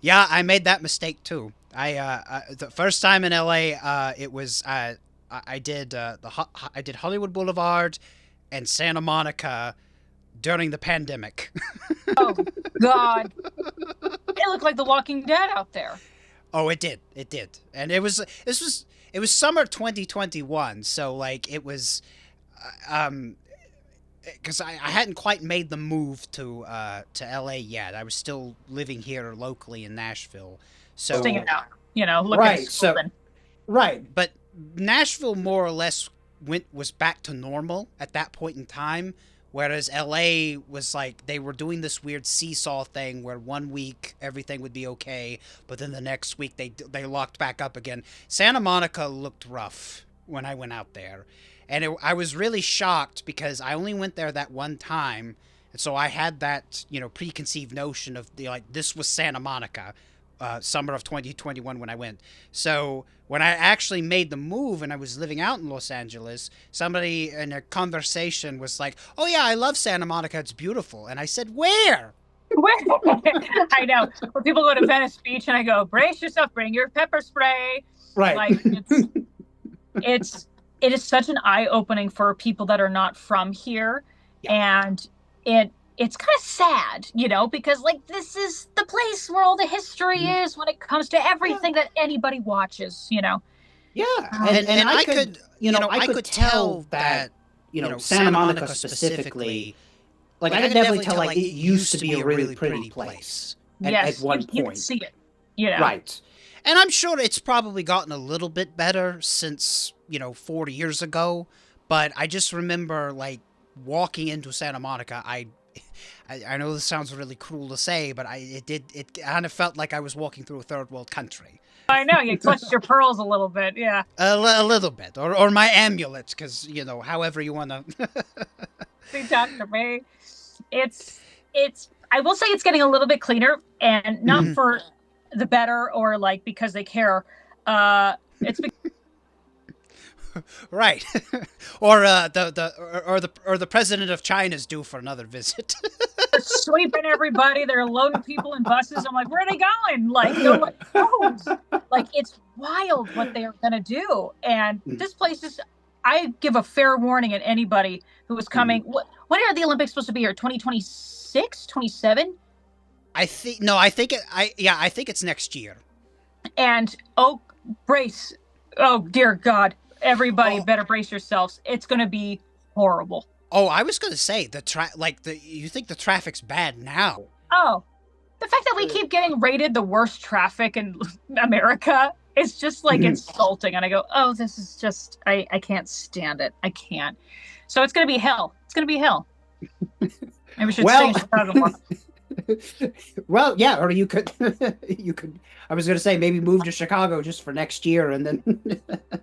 Yeah, I made that mistake too. The first time in LA, it was I did Hollywood Boulevard and Santa Monica during the pandemic. Oh God, it looked like The Walking Dead out there. Oh, it did, and it was summer 2021, so like it was, because I hadn't quite made the move to LA yet. I was still living here locally in Nashville, so sting it out, looking Right, at so- something. Right. But Nashville more or less was back to normal at that point in time, whereas LA was like they were doing this weird seesaw thing where one week everything would be okay, but then the next week they locked back up again. Santa Monica looked rough when I went out there, and I was really shocked because I only went there that one time, and so I had that preconceived notion of this was Santa Monica. Summer of 2021 when I went. So when I actually made the move and I was living out in Los Angeles, somebody in a conversation was like, oh yeah, I love Santa Monica, it's beautiful. And I said, where? I know. When people go to Venice Beach and I go, brace yourself, bring your pepper spray. Right. Like it is such an eye-opening for people that are not from here. Yeah. And it's kind of sad, because like this is the place where all the history is when it comes to everything that anybody watches, Yeah. And I could, I could tell that, Santa Monica specifically, like I could definitely tell like it used to be a really pretty place at one point. You can see it, Right. And I'm sure it's probably gotten a little bit better since, 40 years ago. But I just remember, like, walking into Santa Monica, I know this sounds really cruel to say, but it kind of felt like I was walking through a third world country. I know, you clutched your pearls a little bit, yeah. A little bit, or my amulet, because, however you want to. See, talk to me. It's, I will say it's getting a little bit cleaner, and not for the better or like because they care. It's right, or the president of China's due for another visit. They're sweeping everybody. They're loading people in buses. I'm like, where are they going? Like, no one knows. Like, it's wild what they are gonna do. And this place is. I give a fair warning at anybody who is coming. When are the Olympics supposed to be here? 2026, 27? I think it's next year. And brace. Oh dear God. Everybody better brace yourselves. It's going to be horrible. Oh, I was going to say you think the traffic's bad now. Oh, the fact that we keep getting rated the worst traffic in America is just like insulting. And I go, oh, this is just, I can't stand it. I can't. So it's going to be hell. It's going to be hell. Maybe we should stay in Chicago more. Well, yeah, or you could, you could. I was going to say maybe move to Chicago just for next year, and then,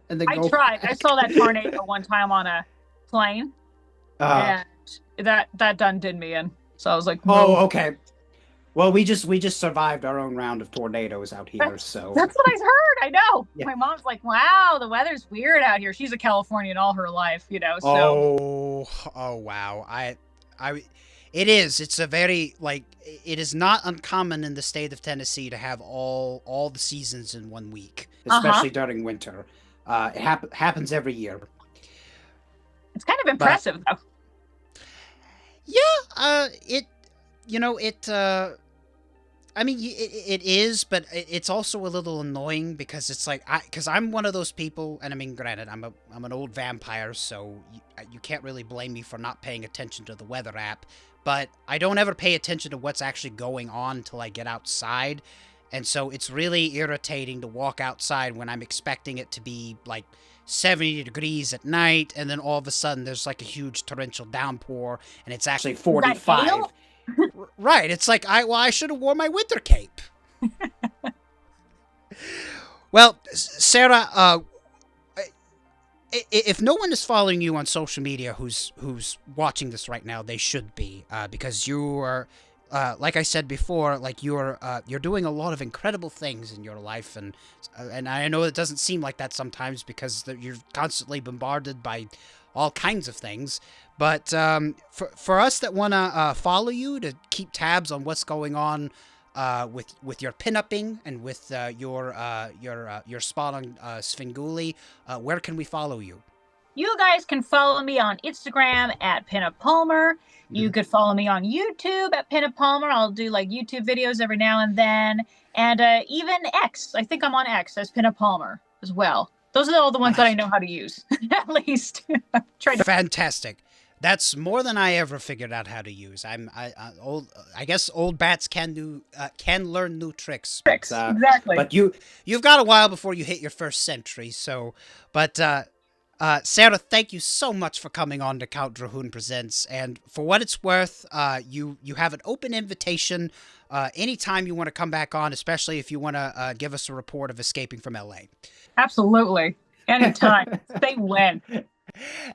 and then I go tried. I back. saw that tornado one time on a plane, Uh, and that done did me in. So I was like, oh, no. okay. Well, we just survived our own round of tornadoes out here, That's, so that's what I heard. I know. Yeah. My mom's like, wow, the weather's weird out here. She's a Californian all her life, So Oh, wow. It is. It's a very, like, it is not uncommon in the state of Tennessee to have all the seasons in 1 week. especially during winter. It happens every year. it's kind of impressive, though. Yeah, I mean, it is, but it's also a little annoying because it's like, because I'm one of those people, and I mean, granted, I'm an old vampire, so you can't really blame me for not paying attention to the weather app, but I don't ever pay attention to what's actually going on until I get outside, and so it's really irritating to walk outside when I'm expecting it to be, like, 70 degrees at night, and then all of a sudden there's, like, a huge torrential downpour, and it's actually 45. hail? Right, it's like, I should have worn my winter cape. Well, Sarah, if no one is following you on social media who's watching this right now, they should be, because you are, like I said before, like you're doing a lot of incredible things in your life, and I know it doesn't seem like that sometimes because you're constantly bombarded by all kinds of things. But for us that want to follow you, to keep tabs on what's going on with your pinupping and with your spot on Svengoolie, where can we follow you? You guys can follow me on Instagram at Pinup Palmer. You could follow me on YouTube at Pinup Palmer. I'll do like YouTube videos every now and then. And even X. I think I'm on X as Pinup Palmer as well. Those are all the ones that I know how to use, at least. Fantastic. That's more than I ever figured out how to use. I guess old bats can learn new tricks. Exactly. But You've got a while before you hit your first century. So, but Sarah, thank you so much for coming on to Count Drahoon Presents. And for what it's worth, you have an open invitation anytime you want to come back on, especially if you want to give us a report of escaping from LA. Absolutely. Anytime. Say when.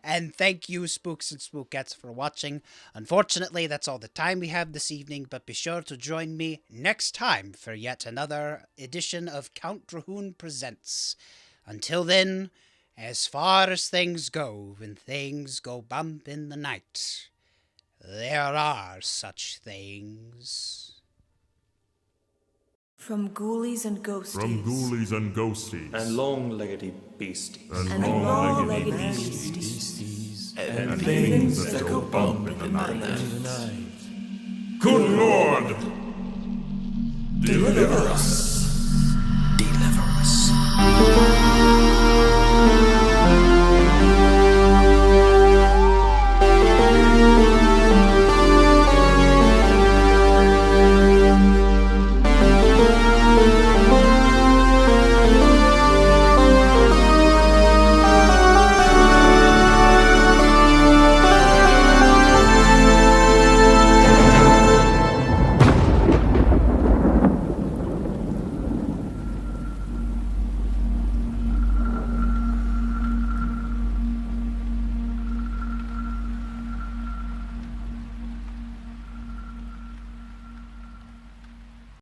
And thank you, Spooks and Spookettes, for watching. Unfortunately, that's all the time we have this evening, but be sure to join me next time for yet another edition of Count Drahoon Presents. Until then, as far as things go, when things go bump in the night, there are such things. From ghoulies and ghosties. From ghoulies and ghosties. And long-leggedy beasties. And long-legged beasties. And things that go bump in the night. Good Lord! Deliver us!